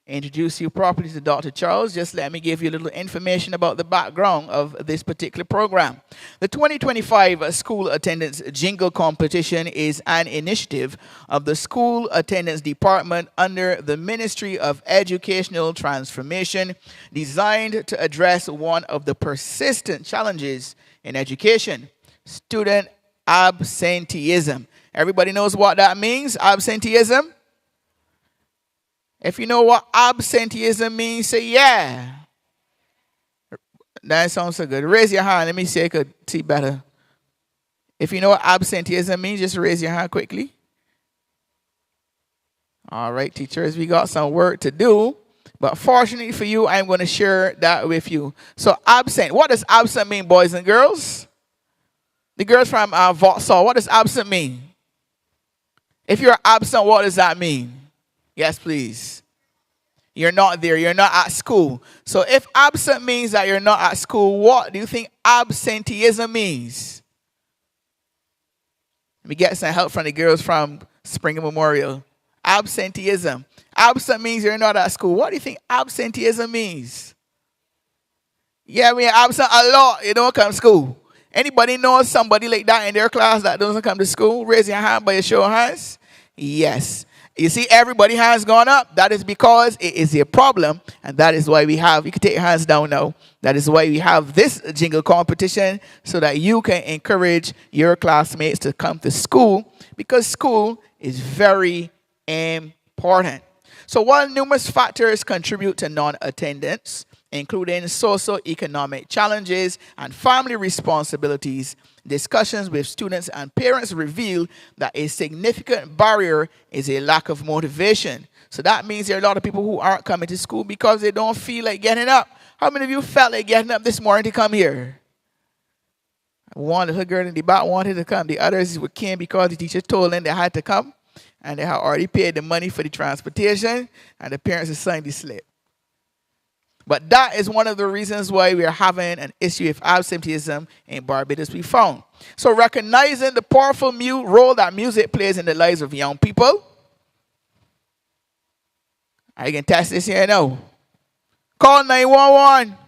introduce you properly to Dr. Charles, just let me give you a little information about the background of this particular program. The 2025 School Attendance Jingle Competition is an initiative of the School Attendance Department under the Ministry of Educational Transformation, designed to address one of the persistent challenges in education: student absenteeism. Everybody knows what that means, absenteeism? If you know what absenteeism means, say yeah. That sounds so good. Raise your hand. Let me see if I could see better. If you know what absenteeism means, just raise your hand quickly. All right, teachers, we got some work to do. But fortunately for you, I'm going to share that with you. So absent. What does absent mean, boys and girls? The girls from Vauxhall, what does absent mean? If you're absent, what does that mean? Yes, please. You're not there. You're not at school. So if absent means that you're not at school, what do you think absenteeism means? Let me get some help from the girls from Springer Memorial. Absenteeism. Absent means you're not at school. What do you think absenteeism means? Yeah, we are absent a lot. You don't come to school. Anybody know somebody like that in their class that doesn't come to school? Raise your hand by a show of hands. Yes. You see, everybody's hands gone up. That is because it is a problem. And that is why we have, you can take your hands down now. That is why we have this jingle competition so that you can encourage your classmates to come to school, because school is very important. So while numerous factors contribute to non-attendance, including socioeconomic challenges and family responsibilities, discussions with students and parents reveal that a significant barrier is a lack of motivation. So that means there are a lot of people who aren't coming to school because they don't feel like getting up. How many of you felt like getting up this morning to come here? One little girl in the back wanted to come. The others came because the teacher told them they had to come, and they had already paid the money for the transportation, and the parents had signed the slip. But that is one of the reasons why we are having an issue with absenteeism in Barbados, we found. So recognizing the powerful role that music plays in the lives of young people. I can test this here now. Call 911.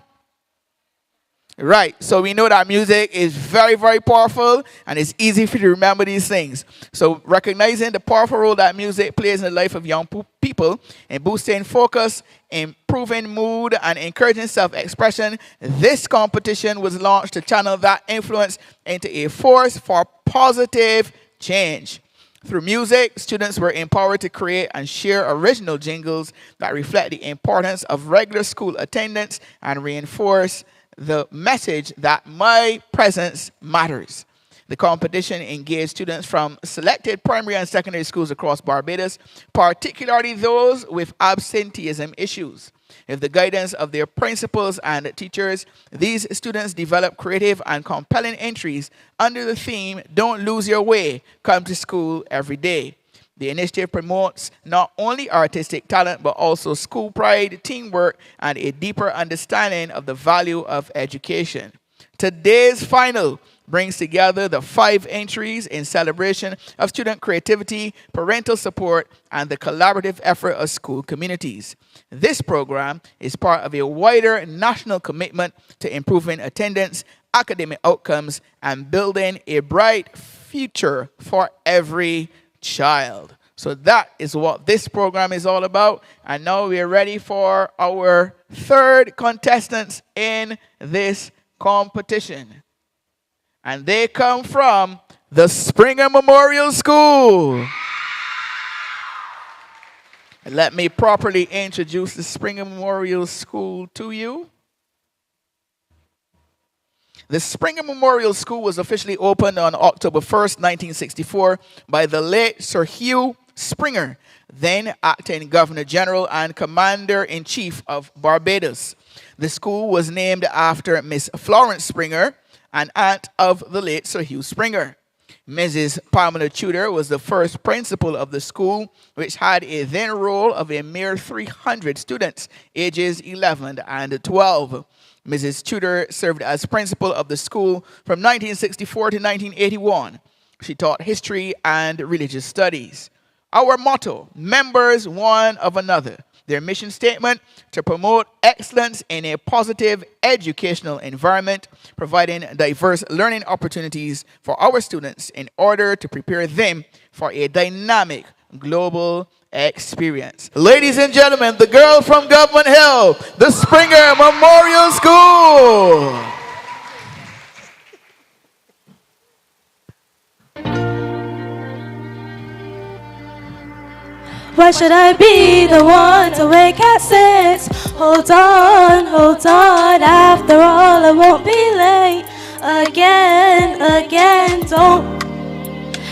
Right, so we know that music is very, very powerful, and it's easy for you to remember these things. So recognizing the powerful role that music plays in the life of young people in boosting focus, improving mood, and encouraging self-expression, this competition was launched to channel that influence into a force for positive change. Through music, students were empowered to create and share original jingles that reflect the importance of regular school attendance and reinforce the message that my presence matters. The competition engaged students from selected primary and secondary schools across Barbados, particularly those with absenteeism issues. With the guidance of their principals and teachers, these students developed creative and compelling entries under the theme, "Don't lose your way, come to school every day." The initiative promotes not only artistic talent, but also school pride, teamwork, and a deeper understanding of the value of education. Today's final brings together the 5 entries in celebration of student creativity, parental support, and the collaborative effort of school communities. This program is part of a wider national commitment to improving attendance, academic outcomes, and building a bright future for every child. So that is what this program is all about. And now we are ready for our 3rd contestants in this competition. And they come from the Springer Memorial School. Let me properly introduce the Springer Memorial School to you. The Springer Memorial School was officially opened on October 1st, 1964 by the late Sir Hugh Springer, then acting Governor General and Commander-in-Chief of Barbados. The school was named after Miss Florence Springer, an aunt of the late Sir Hugh Springer. Mrs. Pamela Tudor was the first principal of the school, which had a then roll of a mere 300 students, ages 11 and 12. Mrs. Tudor served as principal of the school from 1964 to 1981. She taught history and religious studies. Our motto, members one of another. Their mission statement, to promote excellence in a positive educational environment, providing diverse learning opportunities for our students in order to prepare them for a dynamic global experience. Ladies and gentlemen, the girl from Government Hill, the Springer Memorial School. Why should I be the one to wake at 6? Hold on, after all I won't be late. Again, don't.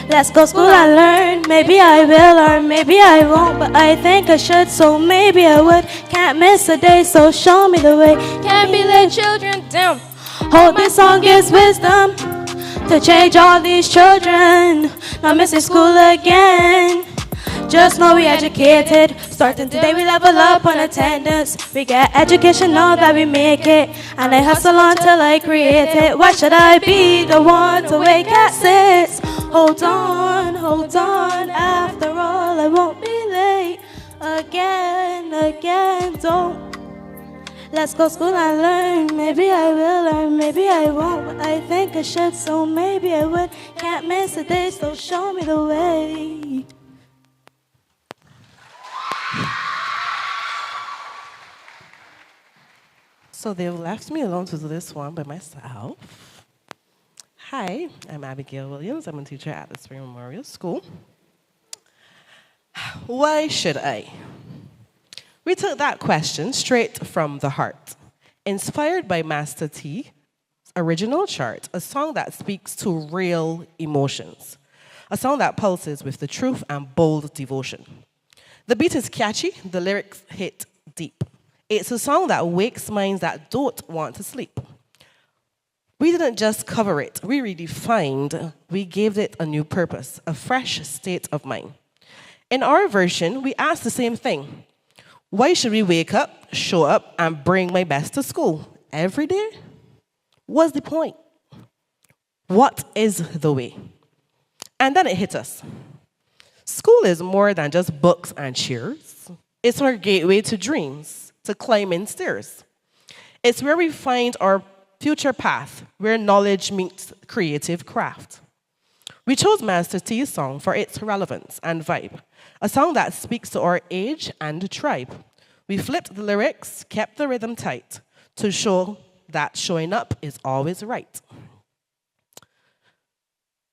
Let's go school and learn. Maybe I will or maybe I won't, but I think I should, so maybe I would. Can't miss a day, so show me the way. Can't be late, children, down. Hope this song gives wisdom. to change all these children, not missing school again. Just know we educated, starting today we level up on attendance. We get education, know that we make it, and I hustle until I create it. Why should I be the one to wake at 6? Hold on, after all I won't be late. Again, don't. Let's go school and learn. Maybe I will learn, maybe I won't, but I think I should, so maybe I would. Can't miss a day, so show me the way. So they've left me alone to do this one by myself. Hi, I'm Abigail Williams. I'm a teacher at the Spring Memorial School. Why should I? We took that question straight from the heart, inspired by Master T's original chart, a song that speaks to real emotions, a song that pulses with the truth and bold devotion. The beat is catchy, the lyrics hit deep. It's a song that wakes minds that don't want to sleep. We didn't just cover it, we redefined, we gave it a new purpose, a fresh state of mind. In our version, we asked the same thing. Why should we wake up, show up, and bring my best to school every day? What's the point? What is the way? And then it hit us. School is more than just books and cheers. It's our gateway to dreams, to climbing stairs. It's where we find our future path, where knowledge meets creative craft. We chose Master T's song for its relevance and vibe, a song that speaks to our age and tribe. We flipped the lyrics, kept the rhythm tight, to show that showing up is always right.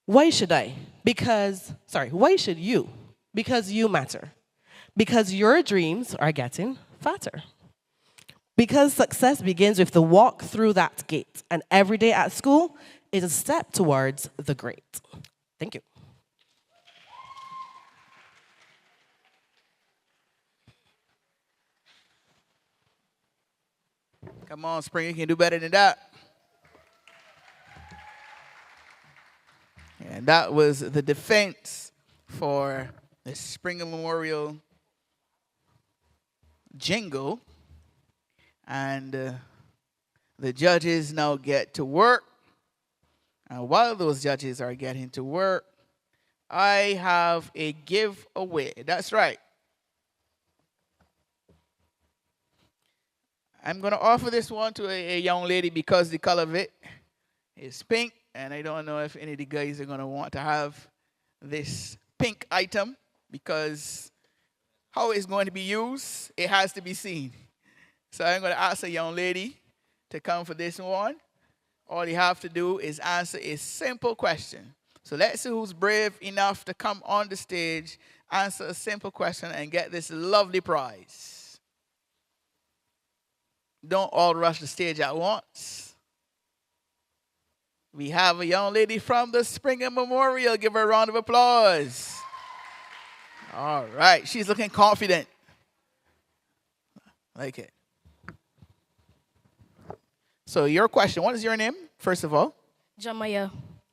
Why should I? Why should you? Because you matter. Because your dreams are getting fatter. Because success begins with the walk through that gate, and every day at school is a step towards the great. Thank you. Come on, Spring, you can do better than that. And that was the defense for the Spring Memorial Jingle. And the judges now get to work. And while those judges are getting to work, I have a giveaway. That's right. I'm going to offer this one to a young lady because the color of it is pink. And I don't know if any of the guys are going to want to have this pink item because how it's going to be used, it has to be seen. So I'm going to ask a young lady to come for this one. All you have to do is answer a simple question. So let's see who's brave enough to come on the stage, answer a simple question, and get this lovely prize. Don't all rush the stage at once. We have a young lady from the Springer Memorial. Give her a round of applause. All right. She's looking confident. Like it. So your question, what is your name, first of all? Jamaya.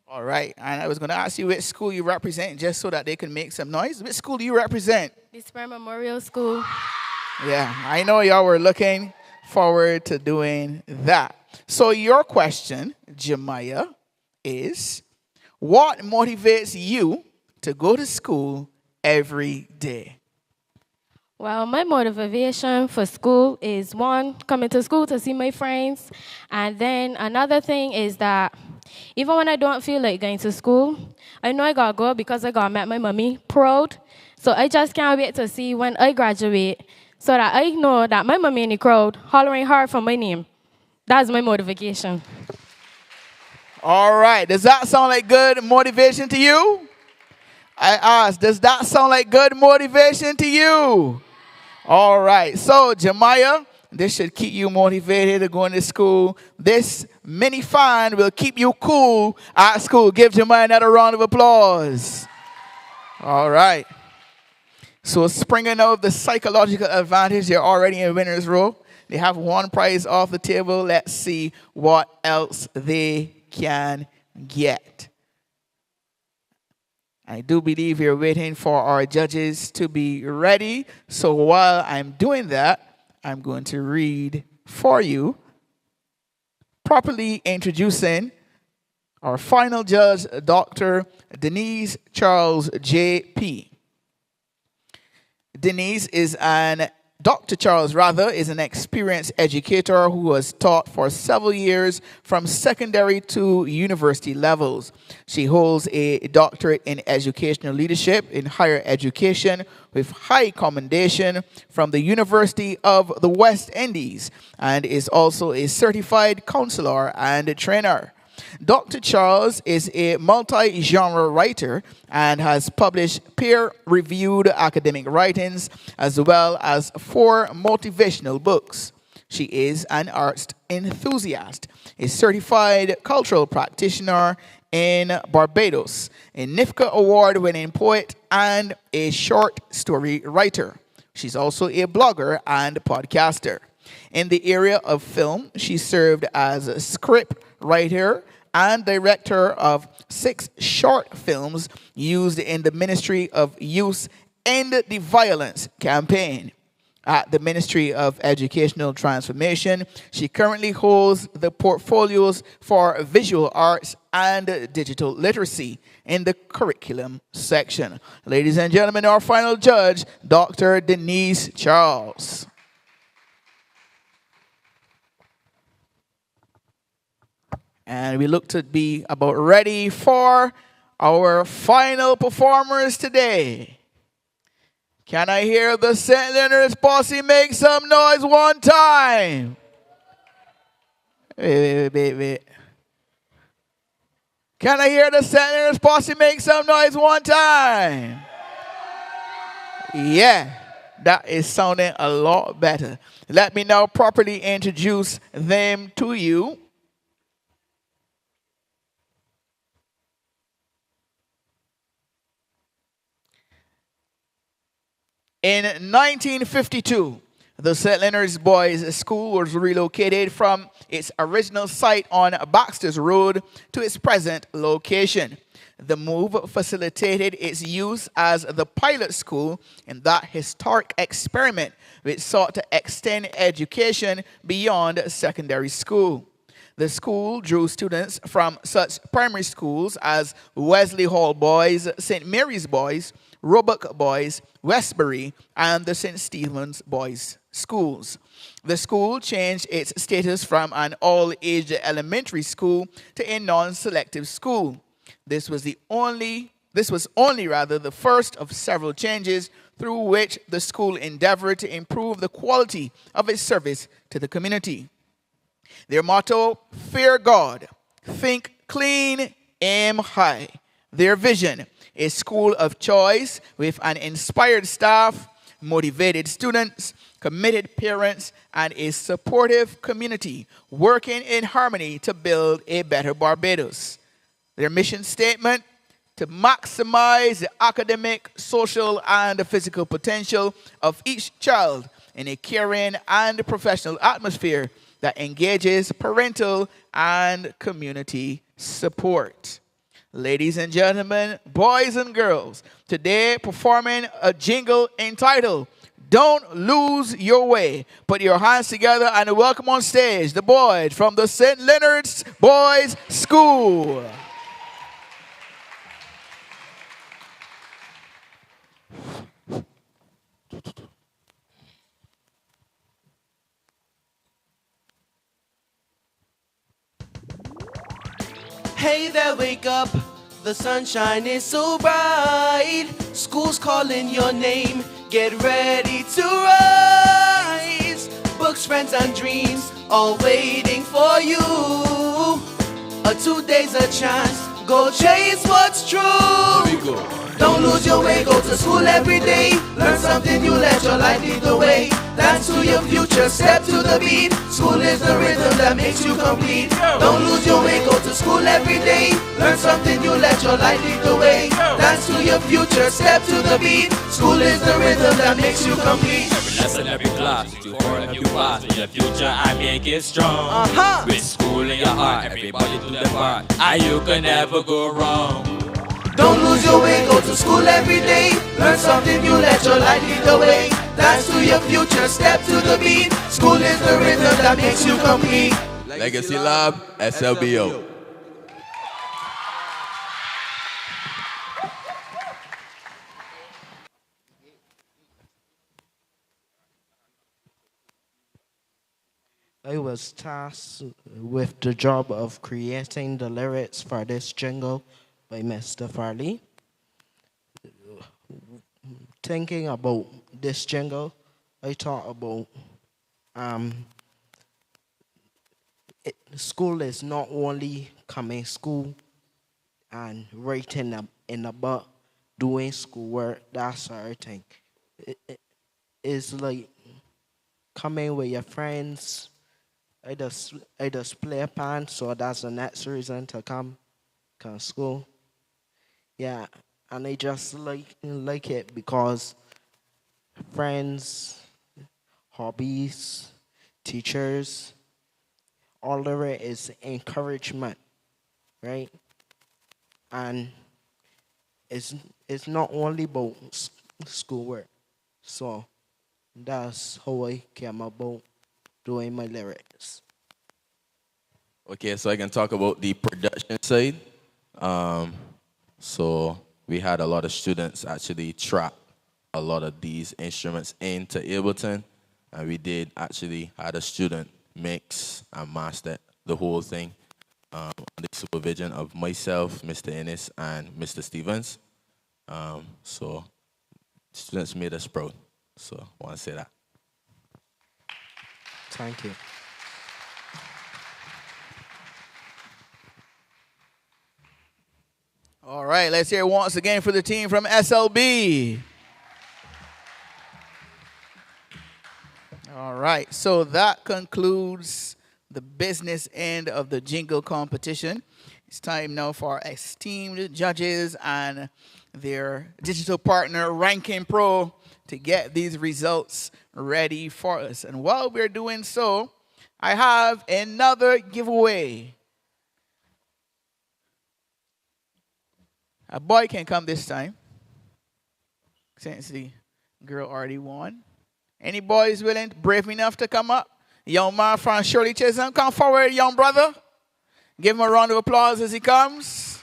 All right. And I was going to ask you which school you represent just so that they can make some noise. Which school do you represent? The Spring Memorial School. Yeah, I know y'all were looking forward to doing that. So your question, Jamaya, is what motivates you to go to school every day? Well, my motivation for school is, one, coming to school to see my friends. And then another thing is that even when I don't feel like going to school, I know I got to go because I got to make my mommy proud. So I just can't wait to see when I graduate so that I know that my mommy in the crowd hollering hard for my name. That's my motivation. All right. Does that sound like good motivation to you? I asked, does that sound like good motivation to you? All right. So, Jamaya, this should keep you motivated to go into school. This mini fan will keep you cool at school. Give Jamaya another round of applause. All right. So, springing out the psychological advantage, they're already in winner's row. They have one prize off the table. Let's see what else they can get. I do believe we're waiting for our judges to be ready. So while I'm doing that, I'm going to read for you, properly introducing our final judge, Dr. Denise Charles, J.P. Dr. Charles, is an experienced educator who has taught for several years from secondary to university levels. She holds a doctorate in educational leadership in higher education with high commendation from the University of the West Indies and is also a certified counselor and trainer. Dr. Charles is a multi-genre writer and has published peer-reviewed academic writings as well as 4 motivational books. She is an arts enthusiast, a certified cultural practitioner in Barbados, a NIFCA award-winning poet, and a short story writer. She's also a blogger and podcaster. In the area of film, she served as a script writer and director of 6 short films used in the Ministry of Youth End the Violence campaign. At the Ministry of Educational Transformation, she currently holds the portfolios for visual arts and digital literacy in the curriculum section. Ladies and gentlemen, our final judge, Dr. Denise Charles. And we look to be about ready for our final performers today. Can I hear the St. Leonard's posse make some noise one time? Wait. Can I hear the St. Leonard's posse make some noise one time? Yeah, that is sounding a lot better. Let me now properly introduce them to you. In 1952, the St. Leonard's Boys School was relocated from its original site on Baxter's Road to its present location. The move facilitated its use as the pilot school in that historic experiment which sought to extend education beyond secondary school. The school drew students from such primary schools as Wesley Hall Boys, St. Mary's Boys, Roebuck Boys, Westbury, and the St. Stephen's Boys schools. The school changed its status from an all-age elementary school to a non-selective school. This was only the first of several changes through which the school endeavored to improve the quality of its service to the community. Their motto, fear God, think clean, aim high. Their vision, a school of choice with an inspired staff, motivated students, committed parents, and a supportive community working in harmony to build a better Barbados. Their mission statement, to maximize the academic, social, and physical potential of each child in a caring and professional atmosphere that engages parental and community support. Ladies and gentlemen, boys and girls, today performing a jingle entitled, Don't Lose Your Way. Put your hands together and welcome on stage the boys from the St. Leonard's Boys School. Hey there, wake up, the sunshine is so bright. School's calling your name, get ready to rise. Books, friends, and dreams, all waiting for you. 2 days a chance, go chase what's true. Here we go. Don't lose your way, go to school every day. Learn something new, let your life lead the way. Dance to your future, step to the beat. School is the rhythm that makes you complete. Don't lose your way, go to school every day. Learn something new, let your life lead the way. Dance to your future, step to the beat. School is the rhythm that makes you complete. Every lesson, every class, you learn, you pass. In your future, I make it strong. With school in your heart, everybody do their part, and you can never go wrong. Don't lose your way, go to school every day. Learn something new, let your light lead the way. Dance to your future, step to the beat. School is the rhythm that makes you complete. Legacy Lab, SLBO. I was tasked with the job of creating the lyrics for this jingle by Mr. Farley. Thinking about this jingle, I thought about school is not only coming school and writing in a book, doing schoolwork, that sort of thing. It's like coming with your friends. I just play a pan, so that's the next reason to come school. Yeah, and I just like it because friends, hobbies, teachers, all of it is encouragement, right? And it's not only about schoolwork. So that's how I came about doing my lyrics. Okay, so I can talk about the production side. So we had a lot of students actually track a lot of these instruments into Ableton, and we did actually had a student mix and master the whole thing under the supervision of myself, Mr. Ennis, and Mr. Stevens. So students made us proud. So I want to say that. Thank you. All right, let's hear it once again for the team from SLB. All right, so that concludes the business end of the jingle competition. It's time now for our esteemed judges and their digital partner, Ranking Pro, to get these results ready for us. And while we're doing so, I have another giveaway. A boy can come this time, since the girl already won. Any boys willing, brave enough to come up? Young man from Shirley Chisholm, come forward, young brother. Give him a round of applause as he comes.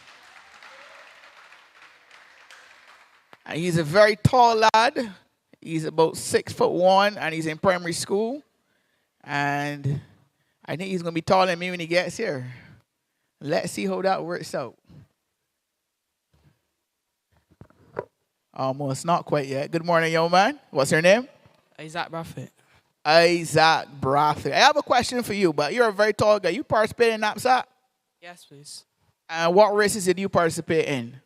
And he's a very tall lad. He's about 6'1", and he's in primary school. And I think he's going to be taller than me when he gets here. Let's see how that works out. Almost, not quite yet. Good morning, young man. What's your name? Isaac Braffett. Isaac Braffett. I have a question for you, but you're a very tall guy. You participate in knapsack? Yes, please. And what races did you participate in?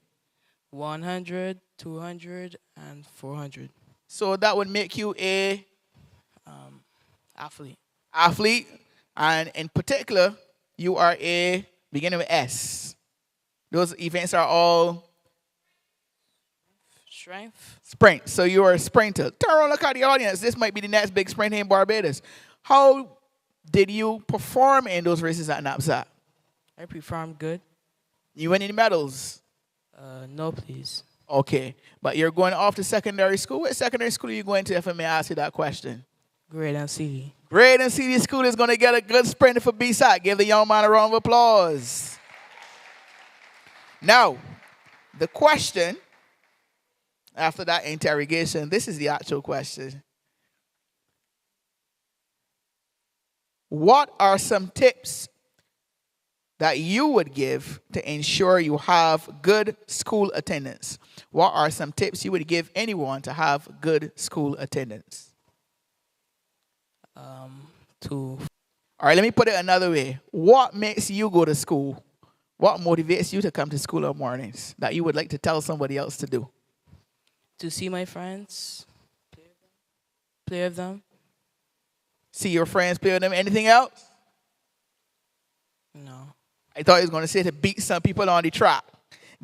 100, 200, and 400. So that would make you a athlete. Athlete, and in particular, you are a beginning with S. Those events are all strength. Sprint. So you are a sprinter. Turn around, look at the audience. This might be the next big sprint in Barbados. How did you perform in those races at knapsack? I performed good. You win any medals? No, please. Okay, but you're going off to secondary school. What secondary school are you going to, if I may ask you that question? Grade and CD. Grade and CD school is going to get a good sprinter for B-side. Give the young man a round of applause. Now, the question, after that interrogation, this is the actual question. What are some tips that you would give to ensure you have good school attendance? What are some tips you would give anyone to have good school attendance? All right, let me put it another way. What makes you go to school? What motivates you to come to school on mornings that you would like to tell somebody else to do? To see my friends, play with them. See your friends play with them. Anything else? No. I thought he was going to say to beat some people on the track.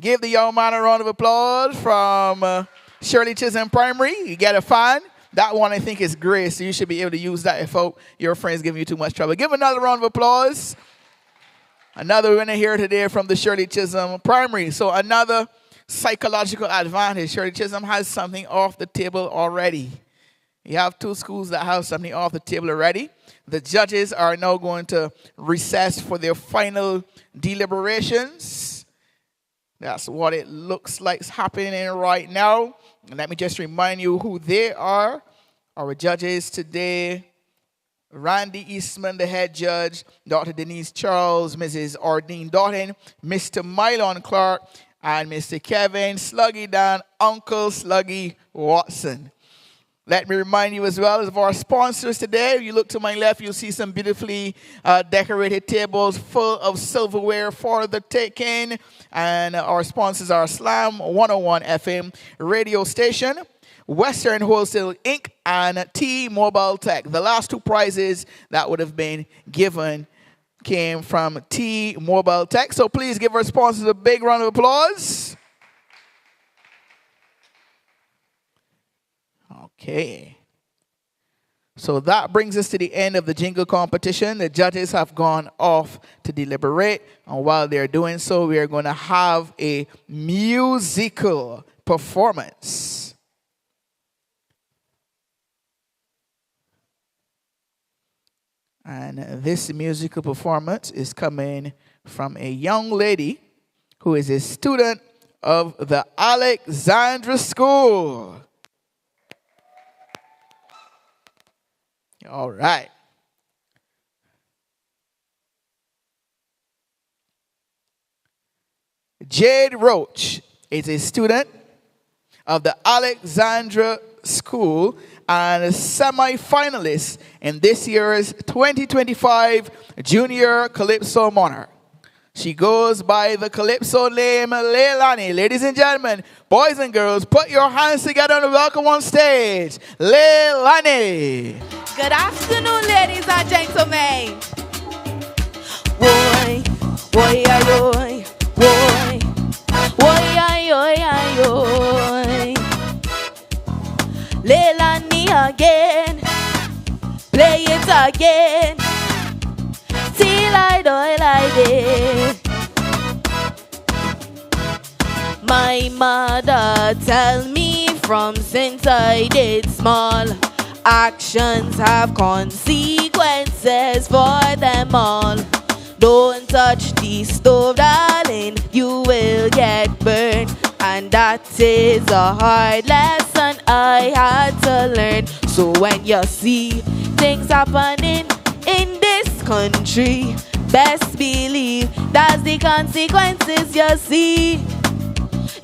Give the young man a round of applause from Shirley Chisholm Primary. You get a fan. That one I think is great, so you should be able to use that if your friends giving you too much trouble. Give another round of applause. Another winner here today from the Shirley Chisholm Primary. So another psychological advantage. Shirley Chisholm has something off the table already. You have 2 schools that have something off the table already. The judges are now going to recess for their final deliberations. That's what it looks like is happening right now. And let me just remind you who they are. Our judges today: Randy Eastman, the head judge; Dr. Denise Charles; Mrs. Ordine Doughton; Mr. Mylon Clark; and Mr. Kevin Sluggy Dan, Uncle Sluggy Watson. Let me remind you as well of our sponsors today. If you look to my left, you'll see some beautifully decorated tables full of silverware for the taking. And our sponsors are Slam 101 FM radio station, Western Wholesale Inc., and T-Mobile Tech. The last 2 prizes that would have been given came from T-Mobile Tech. So please give our sponsors a big round of applause. Okay. So that brings us to the end of the jingle competition. The judges have gone off to deliberate. And while they're doing so, we are going to have a musical performance. And this musical performance is coming from a young lady who is a student of the Alexandra School. All right. Jade Roach is a student of the Alexandra School and a semi-finalist in this year's 2025 Junior Calypso Monarch. She goes by the Calypso name Leilani. Ladies and gentlemen, boys and girls, put your hands together and welcome on stage, Leilani. Good afternoon, ladies and gentlemen. Boy, boy, boy, boy, boy, Leilani again, play it again, till I don't like it. My mother tell me from since I did small, actions have consequences for them all. Don't touch the stove, darling, you will get burned. And that is a hard lesson I had to learn. So when you see things happening in this country, best believe that's the consequences you see.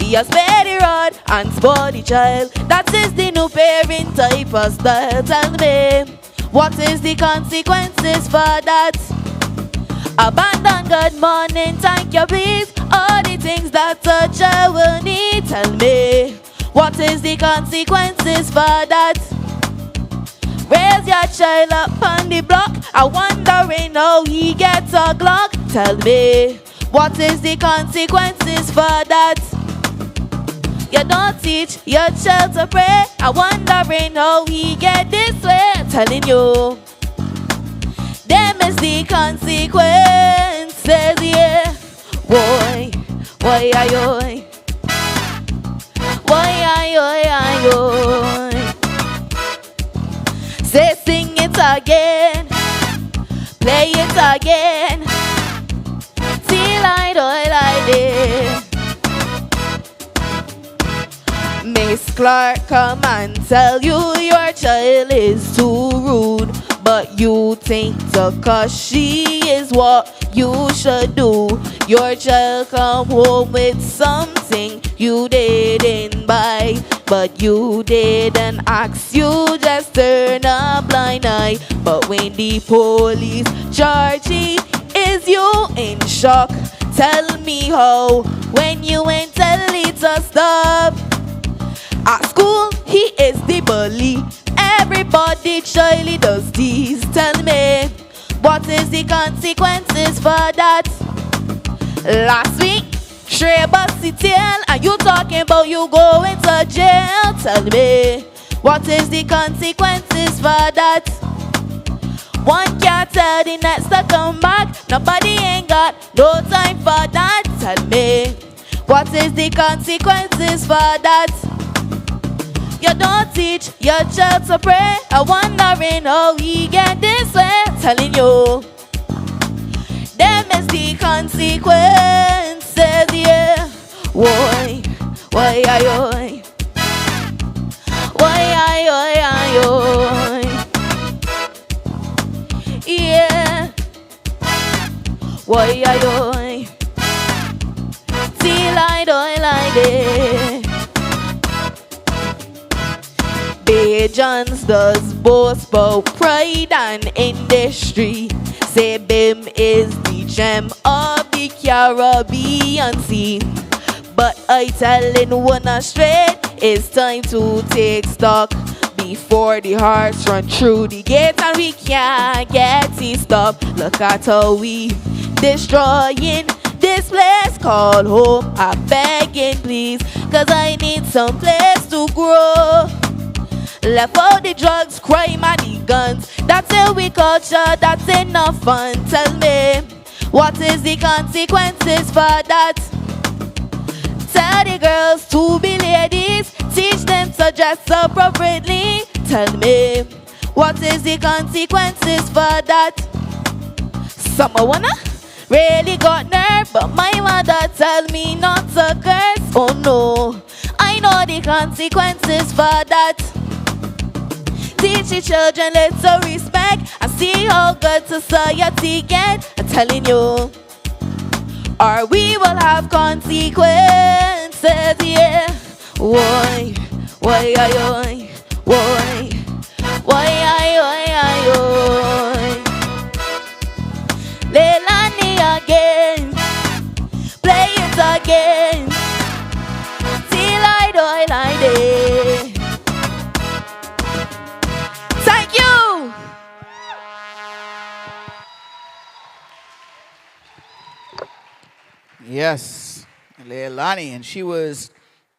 You spare the rod and spoil the child. That is the new parent type of style. Tell me, what is the consequences for that? Abandon, good morning, thank you, please. All the things that a child will need. Tell me, what is the consequences for that? Raise your child up on the block. I wondering how he gets a Glock. Tell me, what is the consequences for that? You don't teach your child to pray. I wondering how he get this way. I'm telling you, them is the consequences, yeah. Boy, boy, ayoy. Boy, ayoy, ayoy. Say sing it again, play it again, till I don't like it. Miss Clark, come and tell you your child is too rude. But you think to cause she is what you should do. Your child come home with something you didn't buy, but you didn't ask, you just turn a blind eye. But when the police charge you, is you in shock? Tell me how, when you ain't tell it to stop. At school, he is the bully. Everybody Shirley does these. Tell me, what is the consequences for that? Last week, Shreya Sitiel, and you talking about you going to jail. Tell me, what is the consequences for that? One can't tell the next to come back. Nobody ain't got no time for that. Tell me, What is the consequences for that? You don't teach your child to pray. I'm wondering how we get this way. Telling you, them is the consequences, yeah. Why, ayoy? Why, ayoy? Yeah. Why, ayoy? Till I don't like it. Bajans does boast about pride and industry. Say BIM is the gem of the Caribbean sea. But I tellin' one straight, it's time to take stock before the hearts run through the gate and we can't get it stopped. Look at how we destroying this place called home. I'm begging please, cause I need some place to grow. Left out the drugs, crime and the guns. That's it, we culture, that's enough fun. Tell me, what is the consequences for that? Tell the girls to be ladies, teach them to dress appropriately. Tell me, what is the consequences for that? Some wanna really got nerve, but my mother tell me not to curse. Oh no, I know the consequences for that. Teach the children little respect and see how good society get. I'm telling you, or we will have consequences, yeah. Why, ayoy? Why, ayoy? Leilani again, play it again, till I don't like it. Thank you. Yes, Leilani, and she was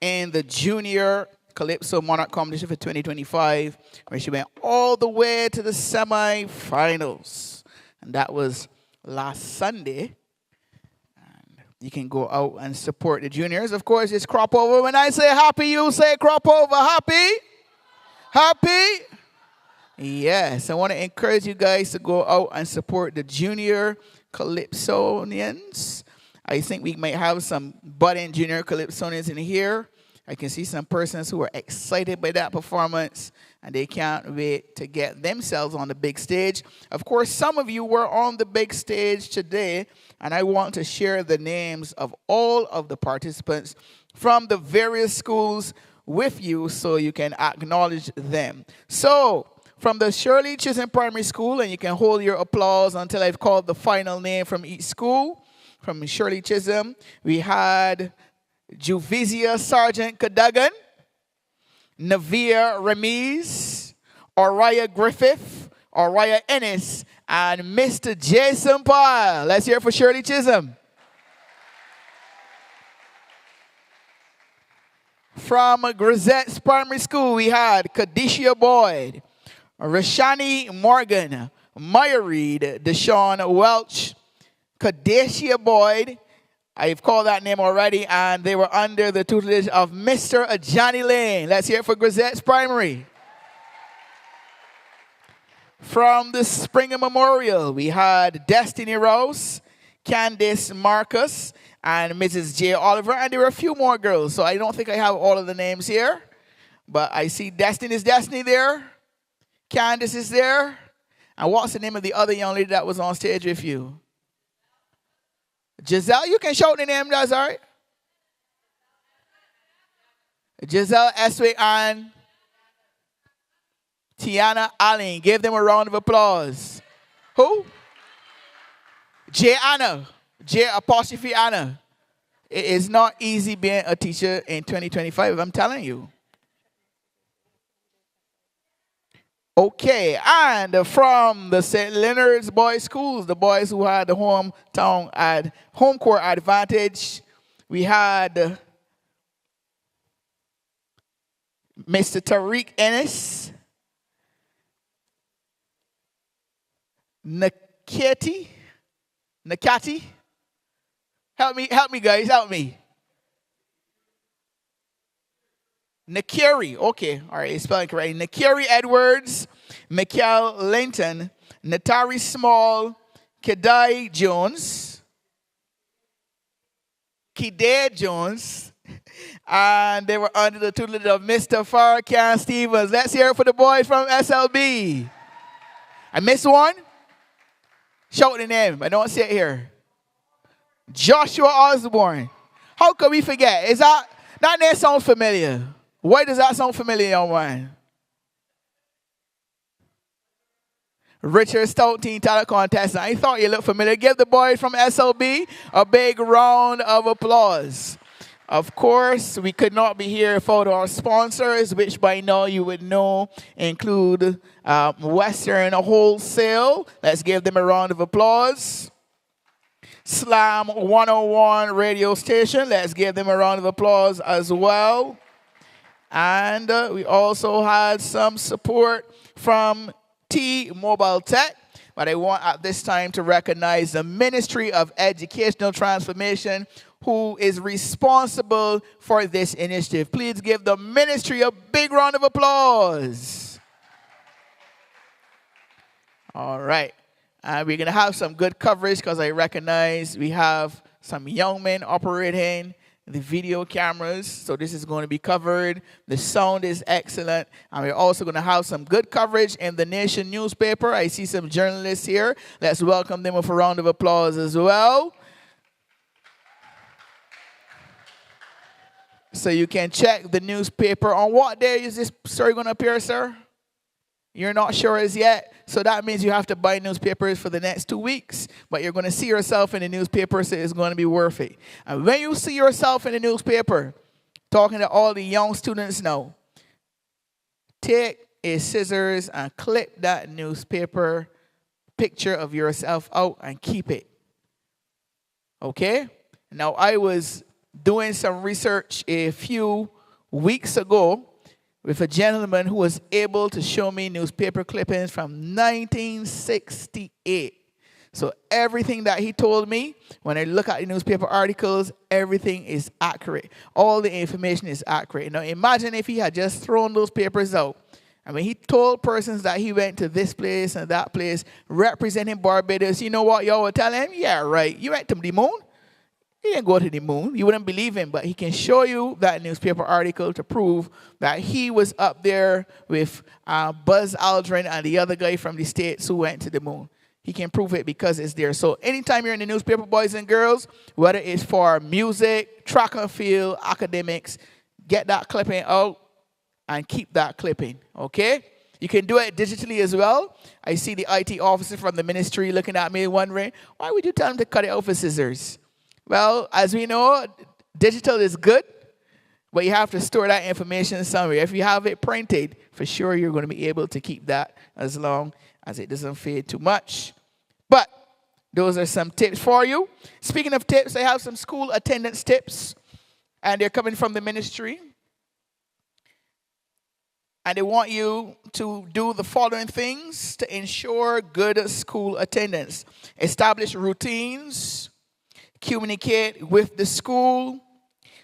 in the Junior Calypso Monarch competition for 2025, where she went all the way to the semi-finals. And that was last Sunday. And you can go out and support the juniors. Of course, it's crop over. When I say happy, you say crop over. Happy? Happy? Yes, I want to encourage you guys to go out and support the Junior Calypsonians. I think we might have some budding Junior Calypsonians in here. I can see some persons who are excited by that performance, and they can't wait to get themselves on the big stage. Of course, some of you were on the big stage today, and I want to share the names of all of the participants from the various schools with you so you can acknowledge them. So, from the Shirley Chisholm Primary School, and you can hold your applause until I've called the final name from each school. From Shirley Chisholm, we had Juvizia Sergeant Cadogan, Navia Ramiz, Oriah Griffith, Oriah Ennis, and Mr. Jason Pyle. Let's hear it for Shirley Chisholm. From Grazettes Primary School, we had Kadishia Boyd, Rashani Morgan, Maya Reed, Deshaun Welch, Kadishia Boyd, I've called that name already, and they were under the tutelage of Mr. Johnny Lane. Let's hear it for Grazettes Primary. From the Springer Memorial, we had Destiny Rose, Candice Marcus, and Mrs. J. Oliver, and there were a few more girls, so I don't think I have all of the names here, but I see Destiny's Destiny there, Candice is there, and what's the name of the other young lady that was on stage with you? Giselle, you can shout the name, that's all right. Giselle Eswe and Tiana Allen. Give them a round of applause. Who? J. Anna. J. Apostrophe Anna. It is not easy being a teacher in 2025, I'm telling you. Okay, and from the St. Leonard's Boys Schools, the boys who had the home court advantage, we had Mr. Tariq Ennis, Nakati. Help me guys, help me. Nakiri, okay, all right, spelling correct. Nakiri Edwards, Mikhail Linton, Natari Small, Kedai Jones, Kidea Jones, and they were under the tutelage of Mr. Farkan Stevens. Let's hear it for the boys from SLB. I missed one? Shout the name. I don't see it here. Joshua Osborne. How can we forget? Is that name sound familiar? Why does that sound familiar, young man? Richard Stout Teen Talent Contest. I thought you looked familiar. Give the boys from SLB a big round of applause. Of course, we could not be here without our sponsors, which by now you would know include Western Wholesale. Let's give them a round of applause. Slam 101 radio station. Let's give them a round of applause as well. And we also had some support from T-Mobile Tech. But I want at this time to recognize the Ministry of Educational Transformation, who is responsible for this initiative. Please give the ministry a big round of applause. All right. And we're going to have some good coverage because I recognize we have some young men operating the video cameras. So this is going to be covered. The sound is excellent. And we're also going to have some good coverage in the Nation newspaper. I see some journalists here. Let's welcome them with a round of applause as well. So you can check the newspaper. On what day is this story going to appear, sir? You're not sure as yet. So that means you have to buy newspapers for the next 2 weeks. But you're going to see yourself in the newspaper, so it's going to be worth it. And when you see yourself in the newspaper, talking to all the young students now, take a scissors and clip that newspaper picture of yourself out and keep it. Okay? Now, I was doing some research a few weeks ago with a gentleman who was able to show me newspaper clippings from 1968. So everything that he told me, when I look at the newspaper articles, everything is accurate. All the information is accurate. Now imagine if he had just thrown those papers out. I mean, he told persons that he went to this place and that place, representing Barbados. You know what y'all would tell him? Yeah, right. You went to the moon? He didn't go to the moon. You wouldn't believe him, but he can show you that newspaper article to prove that he was up there with Buzz Aldrin and the other guy from the States who went to the moon. He can prove it because it's there. So anytime you're in the newspaper, boys and girls, whether it's for music, track and field, academics, get that clipping out and keep that clipping, okay? You can do it digitally as well. I see the IT officer from the ministry looking at me wondering, why would you tell him to cut it out with scissors? Well, as we know, digital is good, but you have to store that information somewhere. If you have it printed, for sure you're going to be able to keep that as long as it doesn't fade too much. But those are some tips for you. Speaking of tips, I have some school attendance tips, and they're coming from the ministry. And they want you to do the following things to ensure good school attendance. Establish routines. Communicate with the school,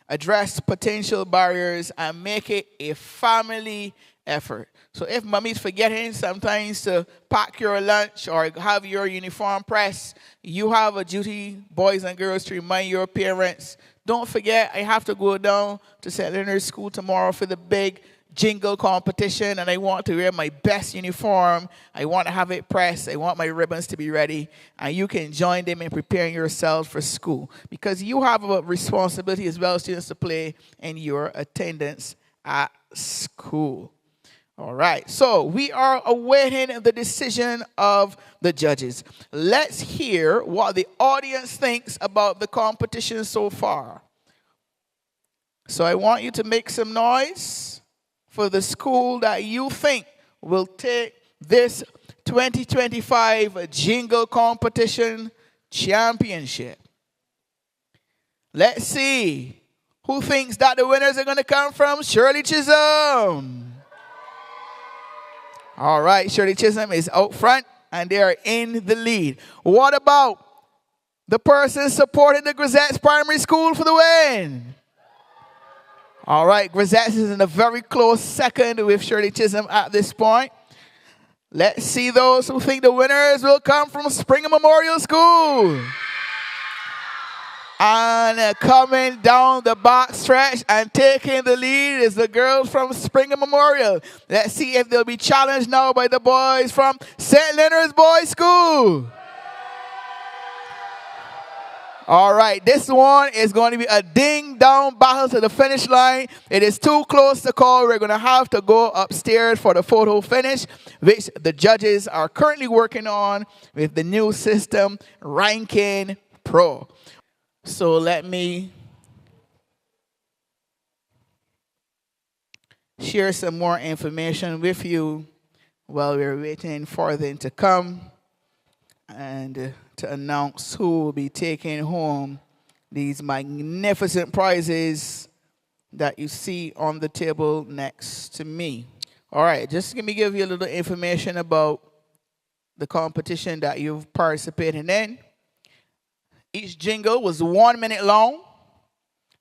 address potential barriers, and make it a family effort. So if mommy's forgetting sometimes to pack your lunch or have your uniform pressed, you have a duty, boys and girls, to remind your parents, don't forget, I have to go down to St. Leonard's School tomorrow for the big Jingle competition, and I want to wear my best uniform. I want to have it pressed. I want my ribbons to be ready. And you can join them in preparing yourselves for school, because you have a responsibility as well, students, to play in your attendance at school. All right, so we are awaiting the decision of the judges. Let's hear what the audience thinks about the competition so far. So I want you to make some noise for the school that you think will take this 2025 Jingle Competition Championship. Let's see who thinks that the winners are going to come from. Shirley Chisholm. All right, Shirley Chisholm is out front, and they are in the lead. What about the person supporting the Grazettes Primary School for the win? All right, Grazettes is in a very close second with Shirley Chisholm at this point. Let's see those who think the winners will come from Springer Memorial School. And coming down the back stretch and taking the lead is the girls from Springer Memorial. Let's see if they'll be challenged now by the boys from St. Leonard's Boys School. All right, this one is going to be a ding-dong battle to the finish line. It is too close to call. We're going to have to go upstairs for the photo finish, which the judges are currently working on with the new system, Ranking Pro. So let me share some more information with you while we're waiting for them to come and to announce who will be taking home these magnificent prizes that you see on the table next to me. All right, just let me give you a little information about the competition that you've participated in. Each jingle was 1 minute long,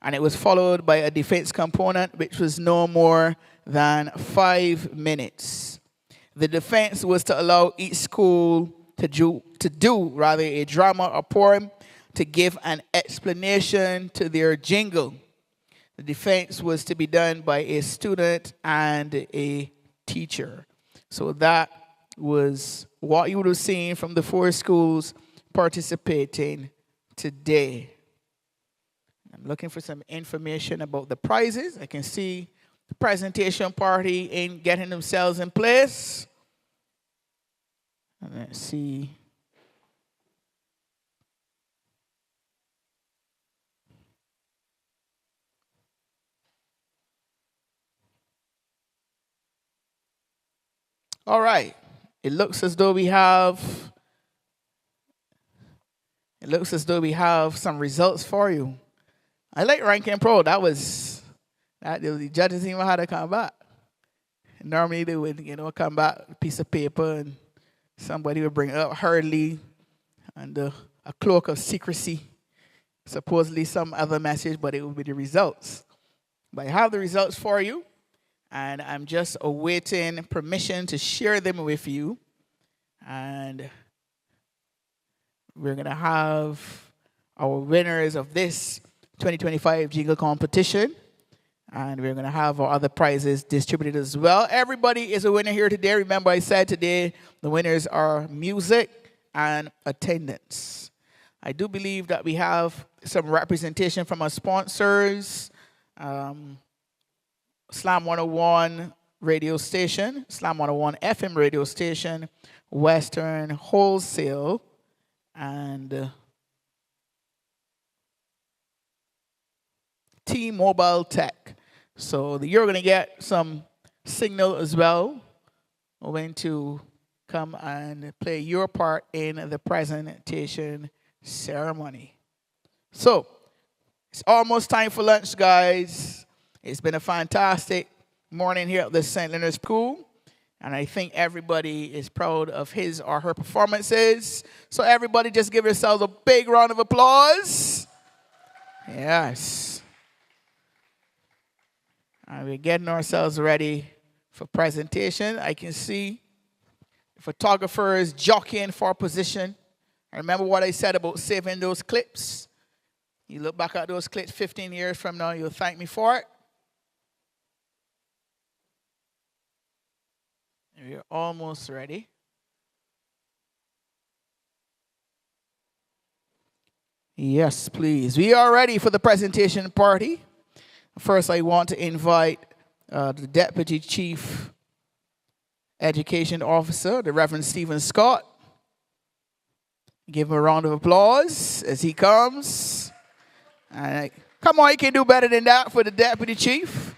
and it was followed by a defense component, which was no more than 5 minutes. The defense was to allow each school to do a drama or poem to give an explanation to their jingle. The defense was to be done by a student and a teacher. So that was what you would have seen from the 4 schools participating today. I'm looking for some information about the prizes. I can see the presentation party in getting themselves in place. And let's see. All right. It looks as though we have some results for you. I like Ranking Pro. The judges even had to come back. Normally they would, come back with a piece of paper and somebody would bring it up hurriedly under a cloak of secrecy. Supposedly some other message, but it would be the results. But I have the results for you, and I'm just awaiting permission to share them with you. And we're going to have our winners of this 2025 Jingle competition. And we're going to have our other prizes distributed as well. Everybody is a winner here today. Remember, I said today the winners are music and attendance. I do believe that we have some representation from our sponsors. Slam 101 radio station, Slam 101 FM radio station, Western Wholesale, and T-Mobile Tech. So you're going to get some signal as well when to come and play your part in the presentation ceremony. So it's almost time for lunch, guys. It's been a fantastic morning here at the St. Leonard's School, and I think everybody is proud of his or her performances. So everybody just give yourselves a big round of applause. Yes. And we're getting ourselves ready for presentation. I can see photographers jockeying for position. I remember what I said about saving those clips. You look back at those clips 15 years from now, you'll thank me for it. We're almost ready. Yes, please. We are ready for the presentation party. First, I want to invite the Deputy Chief Education Officer, the Reverend Stephen Scott. Give him a round of applause as he comes. Come on, you can do better than that for the Deputy Chief.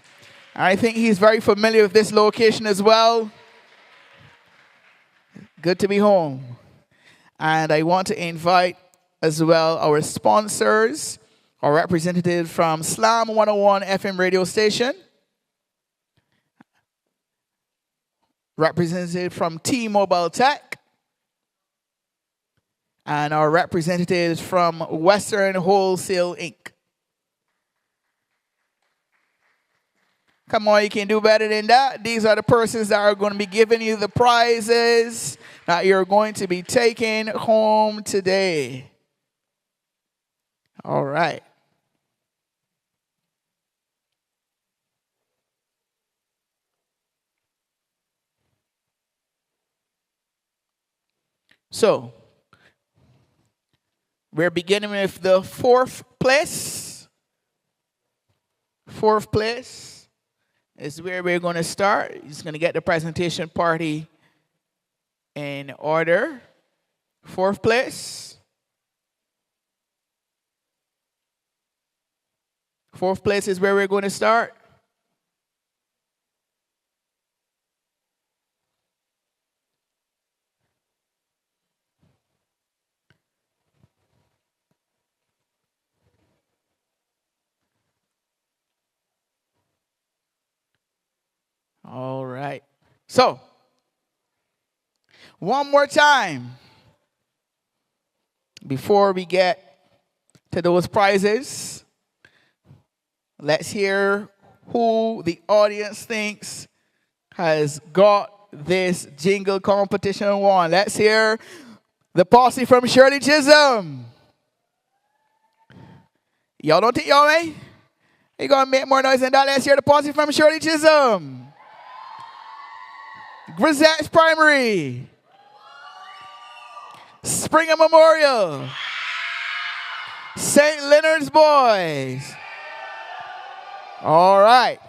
I think he's very familiar with this location as well. Good to be home. And I want to invite as well our sponsors, our representative from Slam 101 FM radio station, representative from T-Mobile Tech, and our representatives from Western Wholesale Inc. Come on, you can do better than that. These are the persons that are going to be giving you the prizes that you're going to be taking home today. All right. So, we're beginning with the fourth place. Fourth place is where we're going to start. You're just going to get the presentation party in order. Fourth place. Fourth place is where we're going to start. All right. So, one more time before we get to those prizes. Let's hear who the audience thinks has got this jingle competition won. Let's hear the posse from Shirley Chisholm. Y'all don't think y'all may? You gonna make more noise than that? Let's hear the posse from Shirley Chisholm. Grazettes Primary. Springer Memorial. St. Leonard's Boys. All right.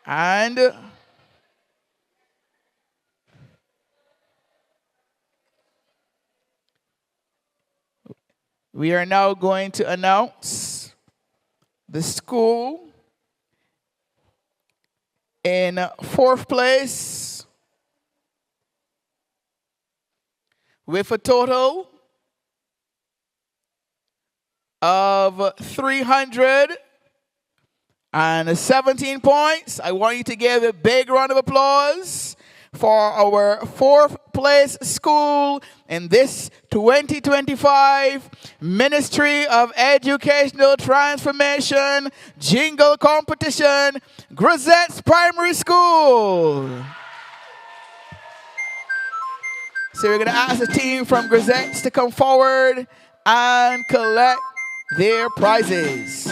And we are now going to announce the school in fourth place with a total of 317 points. I want you to give a big round of applause for our fourth place school in this 2025 Ministry of Educational Transformation Jingle Competition, Grazettes Primary School. So we're going to ask the team from Grazettes to come forward and collect their prizes.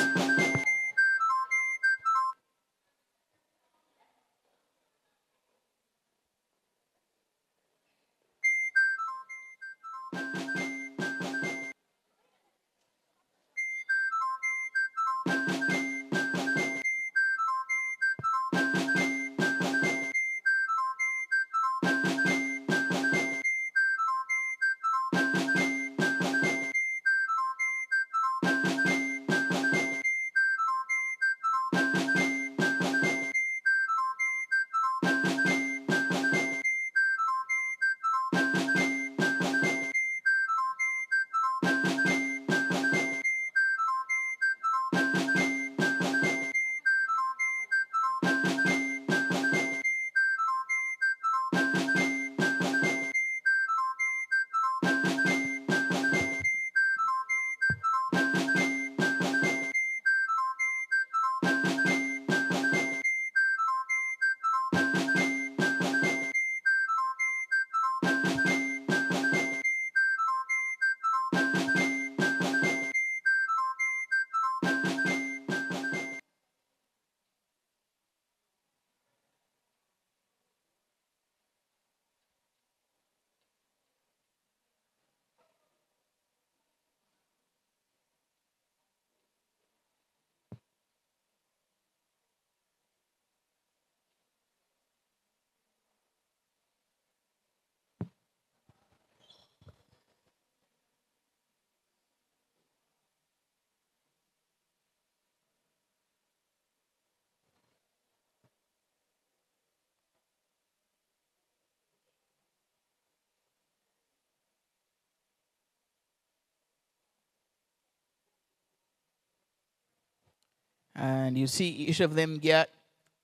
And you see each of them get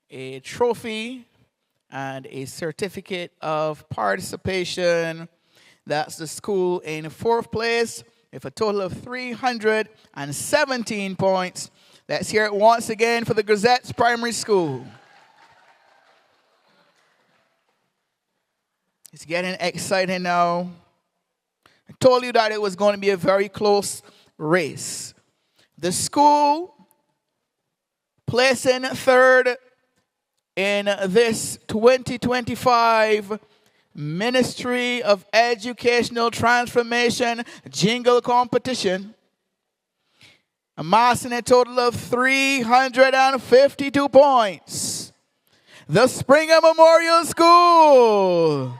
a trophy and a certificate of participation. That's the school in fourth place with a total of 317 points. Let's hear it once again for the Grazettes Primary School. It's getting exciting now. I told you that it was going to be a very close race. The school placing third in this 2025 Ministry of Educational Transformation Jingle competition, amassing a total of 352 points. The Springer Memorial School.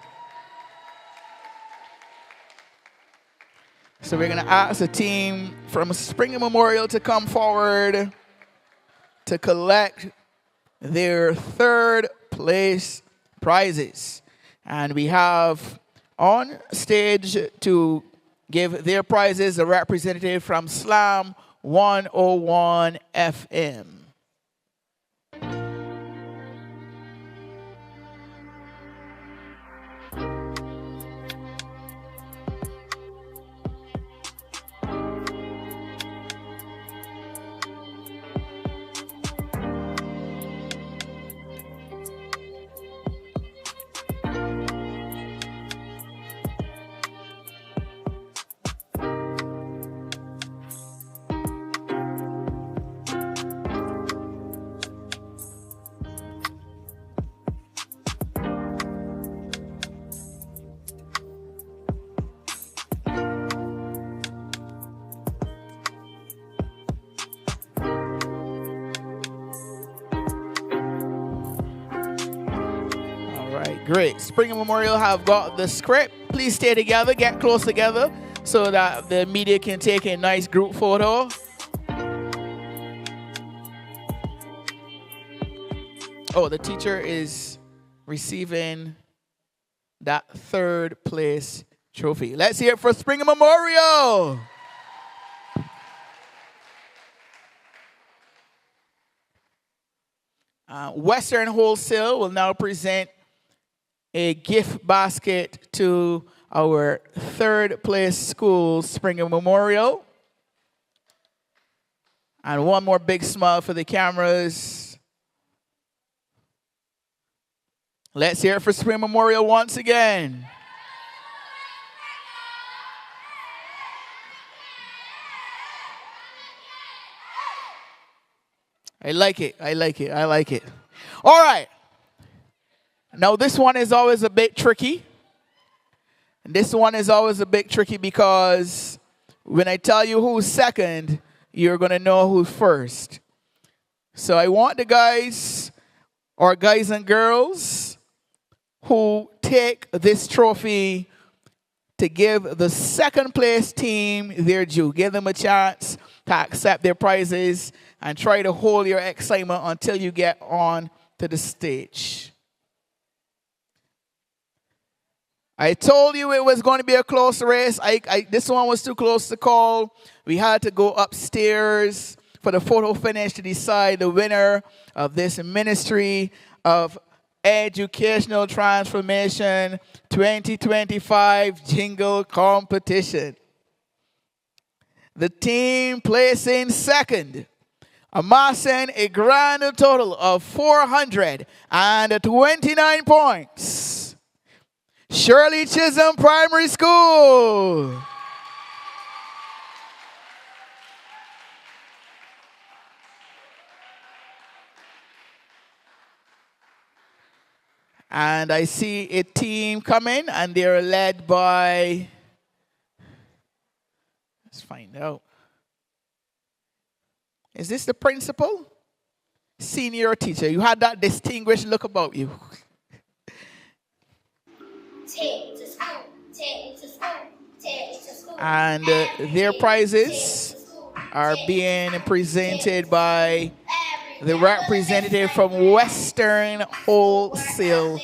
So we're going to ask the team from Springer Memorial to come forward to collect their third place prizes. And we have on stage to give their prizes a representative from Slam 101 FM. Great. Springer Memorial have got the script. Please stay together, get close together so that the media can take a nice group photo. Oh, the teacher is receiving that third place trophy. Let's hear it for Springer Memorial. Western Wholesale will now present a gift basket to our third place school, Springer Memorial. And one more big smile for the cameras. Let's hear it for Springer Memorial once again. I like it, I like it, I like it. All right. Now, this one is always a bit tricky. This one is always a bit tricky because when I tell you who's second, you're going to know who's first. So I want the guys, or guys and girls, who take this trophy to give the second place team their due. Give them a chance to accept their prizes and try to hold your excitement until you get on to the stage. I told you it was going to be a close race. This one was too close to call. We had to go upstairs for the photo finish to decide the winner of this Ministry of Educational Transformation 2025 Jingle competition. The team placing second, amassing a grand total of 429 points. Shirley Chisholm Primary School. And I see a team coming, and they're led by, let's find out. Is this the principal? Senior teacher. You had that distinguished look about you. Take to school, take to school, take to school. And their prizes are being presented by the representative from Western Wholesale. So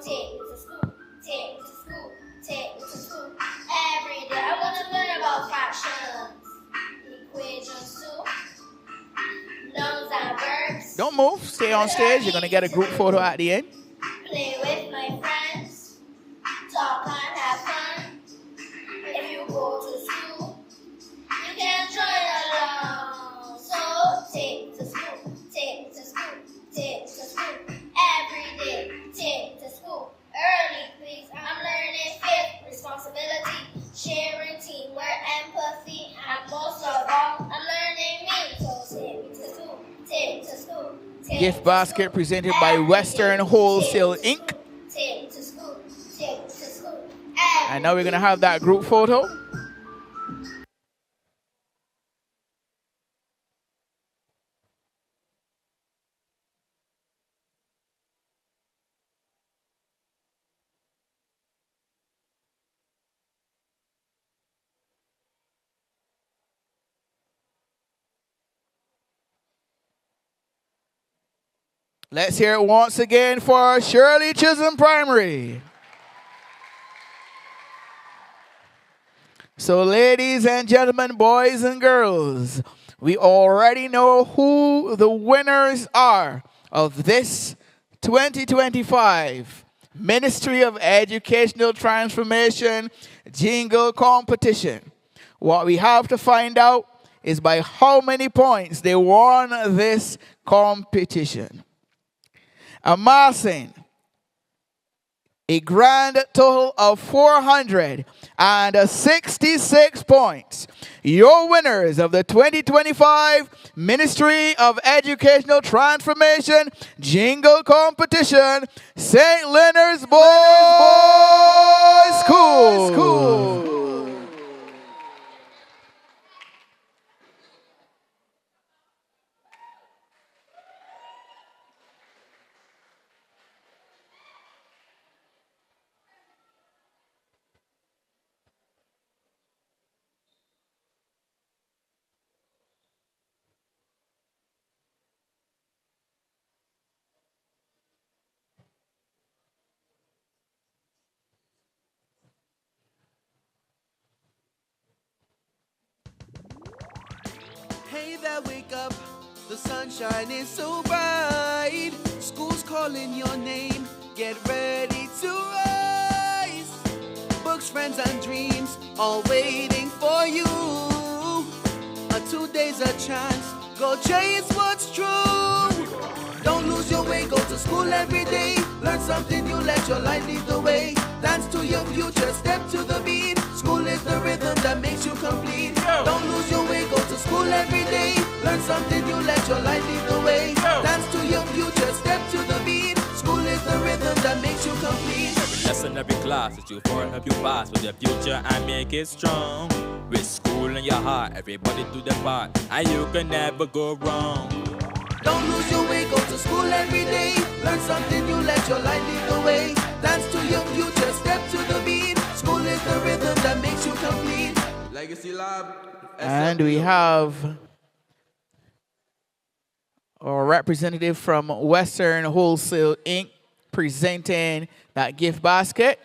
take to school, take to school, take to school. Every day I want to learn about fractions, equations too, nouns and verbs. Don't move. Stay on stage. You're going to get a group photo at the end. Play with my friends, talk and have fun. If you go to school, you can join along. teamwork, empathy, and most of all, I'm learning me. So take me to school, take me to school. Gift basket presented by Western Wholesale Inc. Take me to school, take me to school. And now we're going to have that group photo. Let's hear it once again for Shirley Chisholm Primary. So ladies and gentlemen, boys and girls, we already know who the winners are of this 2025 Ministry of Educational Transformation Jingle competition. What we have to find out is by how many points they won this competition. Amassing a grand total of 466 points. Your winners of the 2025 Ministry of Educational Transformation Jingle Competition, St. Leonard's Boys School. Hey there, wake up. The sunshine is so bright. School's calling your name. Get ready to rise. Books, friends, and dreams all waiting for you. Today's a chance. Go chase what's true. Don't lose your way. Go to school every day. Learn something new. Let your life lead the way. Dance to your future. Step to the beat. School is the rhythm that makes you complete. Don't lose your way. Go to school every day. Learn something new. Let your life lead the way. Dance to your future. Step to the beat. School is the rhythm that makes you complete. Every lesson, every class is you for and help you pass with your future and make it strong. With school in your heart, everybody do their part, and you can never go wrong. Don't lose your way, go to school every day. Learn something new, let your life lead the way. Dance to your future, step to the beat. School is the rhythm that makes you complete. Legacy Lab. And we have our representative from Western Wholesale Inc. presenting that gift basket.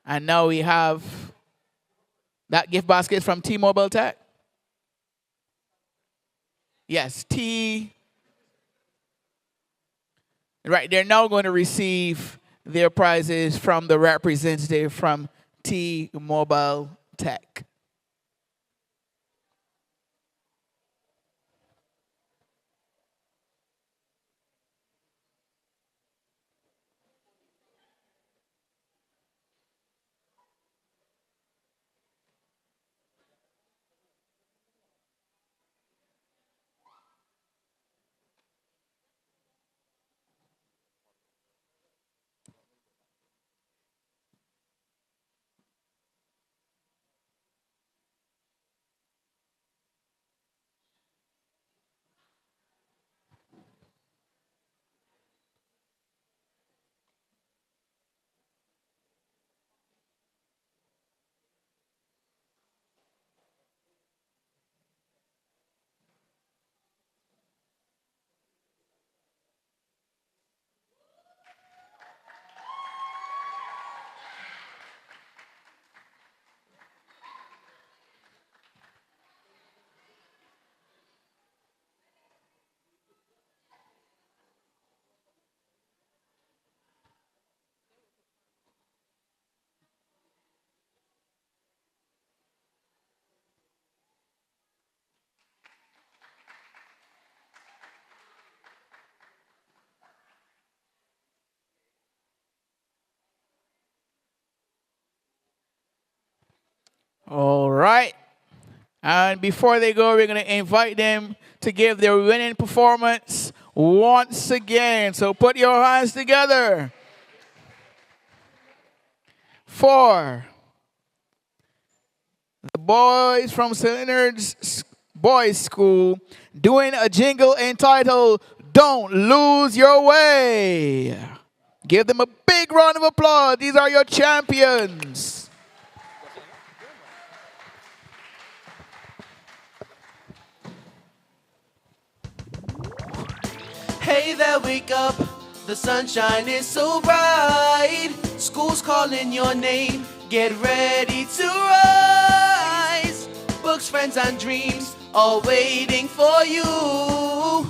And now we have that gift basket from T-Mobile Tech. Yes, Right, they're now going to receive their prizes from the representative from T-Mobile Tech. All right. And before they go, we're going to invite them to give their winning performance once again. So put your hands together for the boys from St. Leonard's Boys School doing a jingle entitled Don't Lose Your Way. Give them a big round of applause. These are your champions. Hey there, wake up. The sunshine is so bright. School's calling your name. Get ready to rise. Books, friends, and dreams are waiting for you.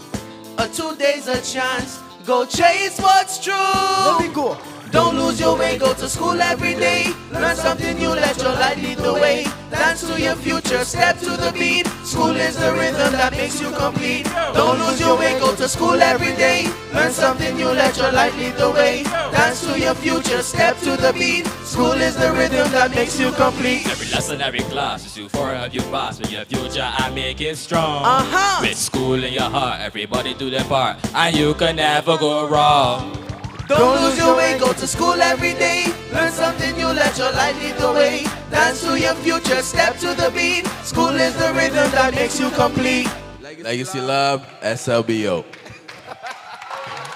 Today's a chance. Go chase what's true. Let me go. Don't lose your way, go to school every day. Learn something new, let your light lead the way. Dance to your future, step to the beat. School is the rhythm that makes you complete. Don't lose your way, go to school every day. Learn something new, let your light lead the way. Dance to your future, step to the beat. School is the rhythm that makes you complete. Every lesson, every class is you for help you pass. With your future, I make it strong. With school in your heart, everybody do their part, and you can never go wrong. Don't lose your way, go to school every day. Learn something new, let your light lead the way. Dance to your future, step to the beat. School is the rhythm that makes you complete. Legacy Love, SLBO.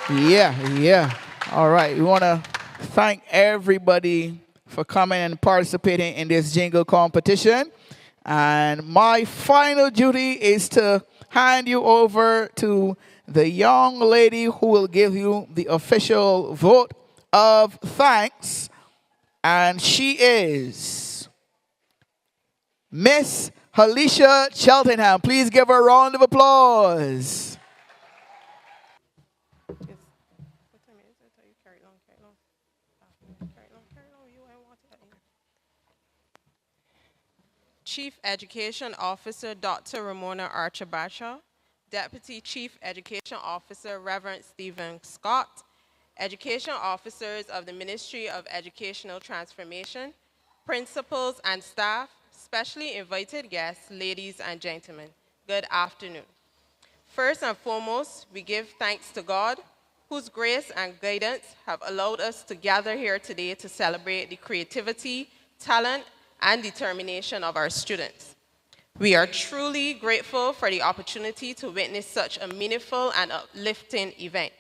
Yeah. All right. We want to thank everybody for coming and participating in this jingle competition. And my final duty is to hand you over to the young lady who will give you the official vote of thanks. And she is Miss Alicia Cheltenham. Please give her a round of applause. Chief Education Officer Dr. Ramona Archer Bradshaw, Deputy Chief Education Officer Reverend Stephen Scott, Education Officers of the Ministry of Educational Transformation, Principals and staff, specially invited guests, ladies and gentlemen, good afternoon. First and foremost, we give thanks to God, whose grace and guidance have allowed us to gather here today to celebrate the creativity, talent, and determination of our students. We are truly grateful for the opportunity to witness such a meaningful and uplifting event.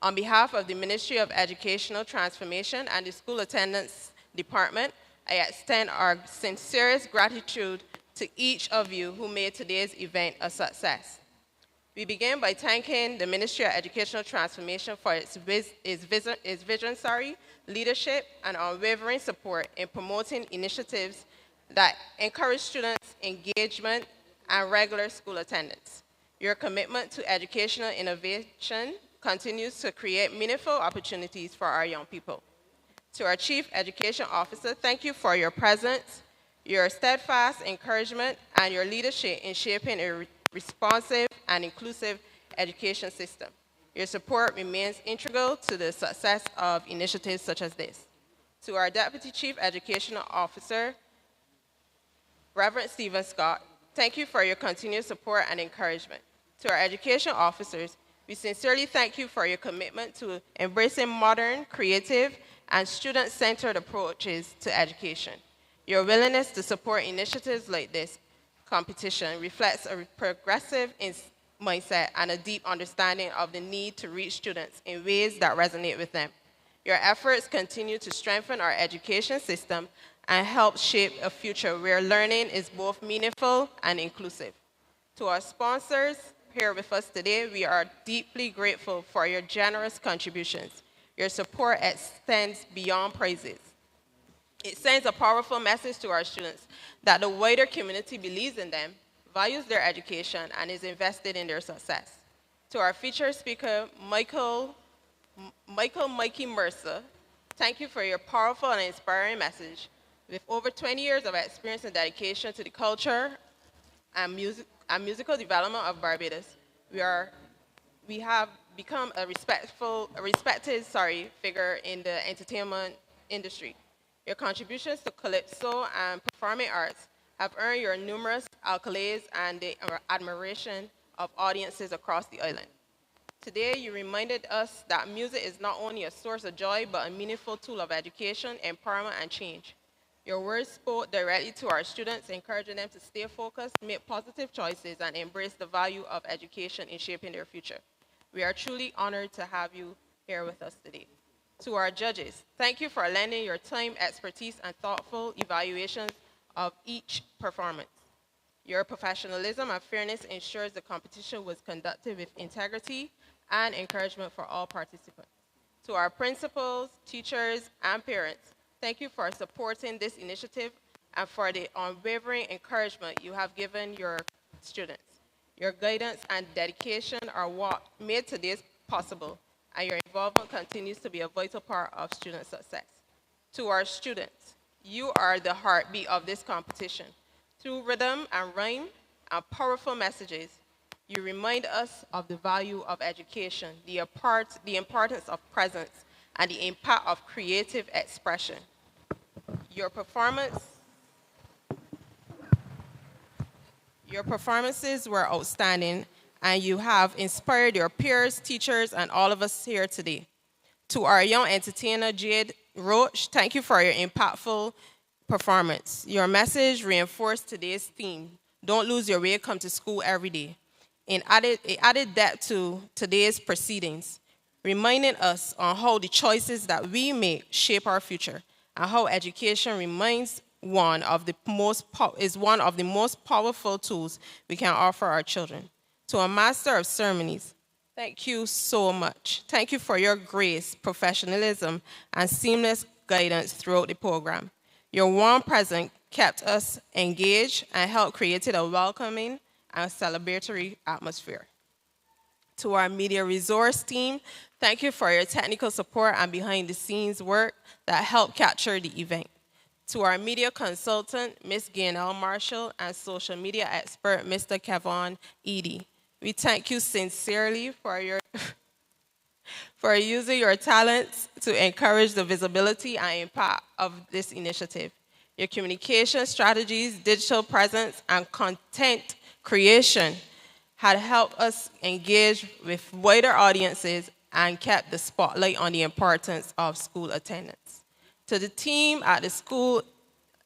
On behalf of the Ministry of Educational Transformation and the School Attendance Department, I extend our sincerest gratitude to each of you who made today's event a success. We begin by thanking the Ministry of Educational Transformation for its vision, leadership, and unwavering support in promoting initiatives that encourage students' engagement and regular school attendance. Your commitment to educational innovation continues to create meaningful opportunities for our young people. To our Chief Education Officer, thank you for your presence, your steadfast encouragement, and your leadership in shaping a responsive and inclusive education system. Your support remains integral to the success of initiatives such as this. To our Deputy Chief Educational Officer, Reverend Stephen Scott, thank you for your continued support and encouragement. To our education officers, we sincerely thank you for your commitment to embracing modern, creative, and student-centered approaches to education. Your willingness to support initiatives like this competition reflects a progressive mindset and a deep understanding of the need to reach students in ways that resonate with them. Your efforts continue to strengthen our education system and help shape a future where learning is both meaningful and inclusive. To our sponsors here with us today, we are deeply grateful for your generous contributions. Your support extends beyond praises. It sends a powerful message to our students that the wider community believes in them, values their education, and is invested in their success. To our featured speaker, Michael Mikey Mercer, thank you for your powerful and inspiring message. With over 20 years of experience and dedication to the culture and musical development of Barbados, we have become a respected figure in the entertainment industry. Your contributions to calypso and performing arts have earned you numerous accolades and the admiration of audiences across the island. Today, you reminded us that music is not only a source of joy, but a meaningful tool of education, empowerment, and change. Your words spoke directly to our students, encouraging them to stay focused, make positive choices, and embrace the value of education in shaping their future. We are truly honored to have you here with us today. To our judges, thank you for lending your time, expertise, and thoughtful evaluations of each performance. Your professionalism and fairness ensures the competition was conducted with integrity and encouragement for all participants. To our principals, teachers, and parents, thank you for supporting this initiative and for the unwavering encouragement you have given your students. Your guidance and dedication are what made today's possible, and your involvement continues to be a vital part of student success. To our students, you are the heartbeat of this competition. Through rhythm and rhyme and powerful messages, you remind us of the value of education, the importance of presence, and the impact of creative expression. Your performances were outstanding, and you have inspired your peers, teachers, and all of us here today. To our young entertainer, Jade Roach, thank you for your impactful performance. Your message reinforced today's theme, don't lose your way, come to school every day. It added depth to today's proceedings, reminding us on how the choices that we make shape our future, and how education remains one of the most powerful tools we can offer our children. To a master of ceremonies, thank you so much. Thank you for your grace, professionalism, and seamless guidance throughout the program. Your warm presence kept us engaged and helped create a welcoming and celebratory atmosphere. To our media resource team, thank you for your technical support and behind-the-scenes work that helped capture the event. To our media consultant, Ms. Gaynell Marshall, and social media expert, Mr. Kevon Edie, we thank you sincerely for using your talents to encourage the visibility and impact of this initiative. Your communication strategies, digital presence, and content creation had helped us engage with wider audiences and kept the spotlight on the importance of school attendance. To the team at the school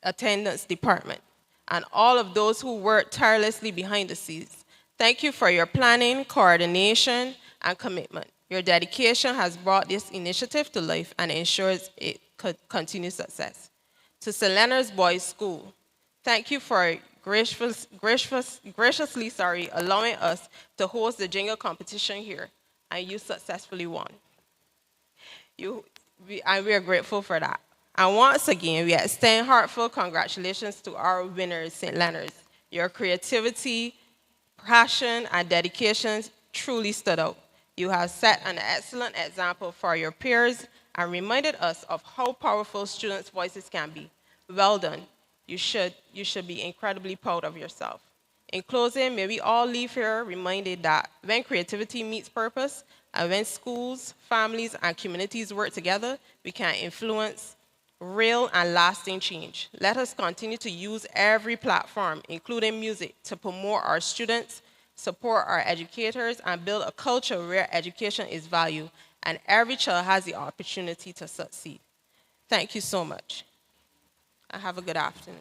attendance department and all of those who worked tirelessly behind the scenes, thank you for your planning, coordination, and commitment. Your dedication has brought this initiative to life and ensures it could continue success. To St. Leonard's Boys School, thank you for graciously allowing us to host the Jingle competition here, and you successfully won. We are grateful for that. And once again, we extend heartfelt congratulations to our winners, St. Leonard's. Your creativity, passion, and dedication truly stood out. You have set an excellent example for your peers and reminded us of how powerful students' voices can be. Well done. You should be incredibly proud of yourself. In closing, may we all leave here reminded that when creativity meets purpose, and when schools, families, and communities work together, we can influence real and lasting change. Let us continue to use every platform, including music, to promote our students, support our educators, and build a culture where education is valued and every child has the opportunity to succeed. Thank you so much, and have a good afternoon.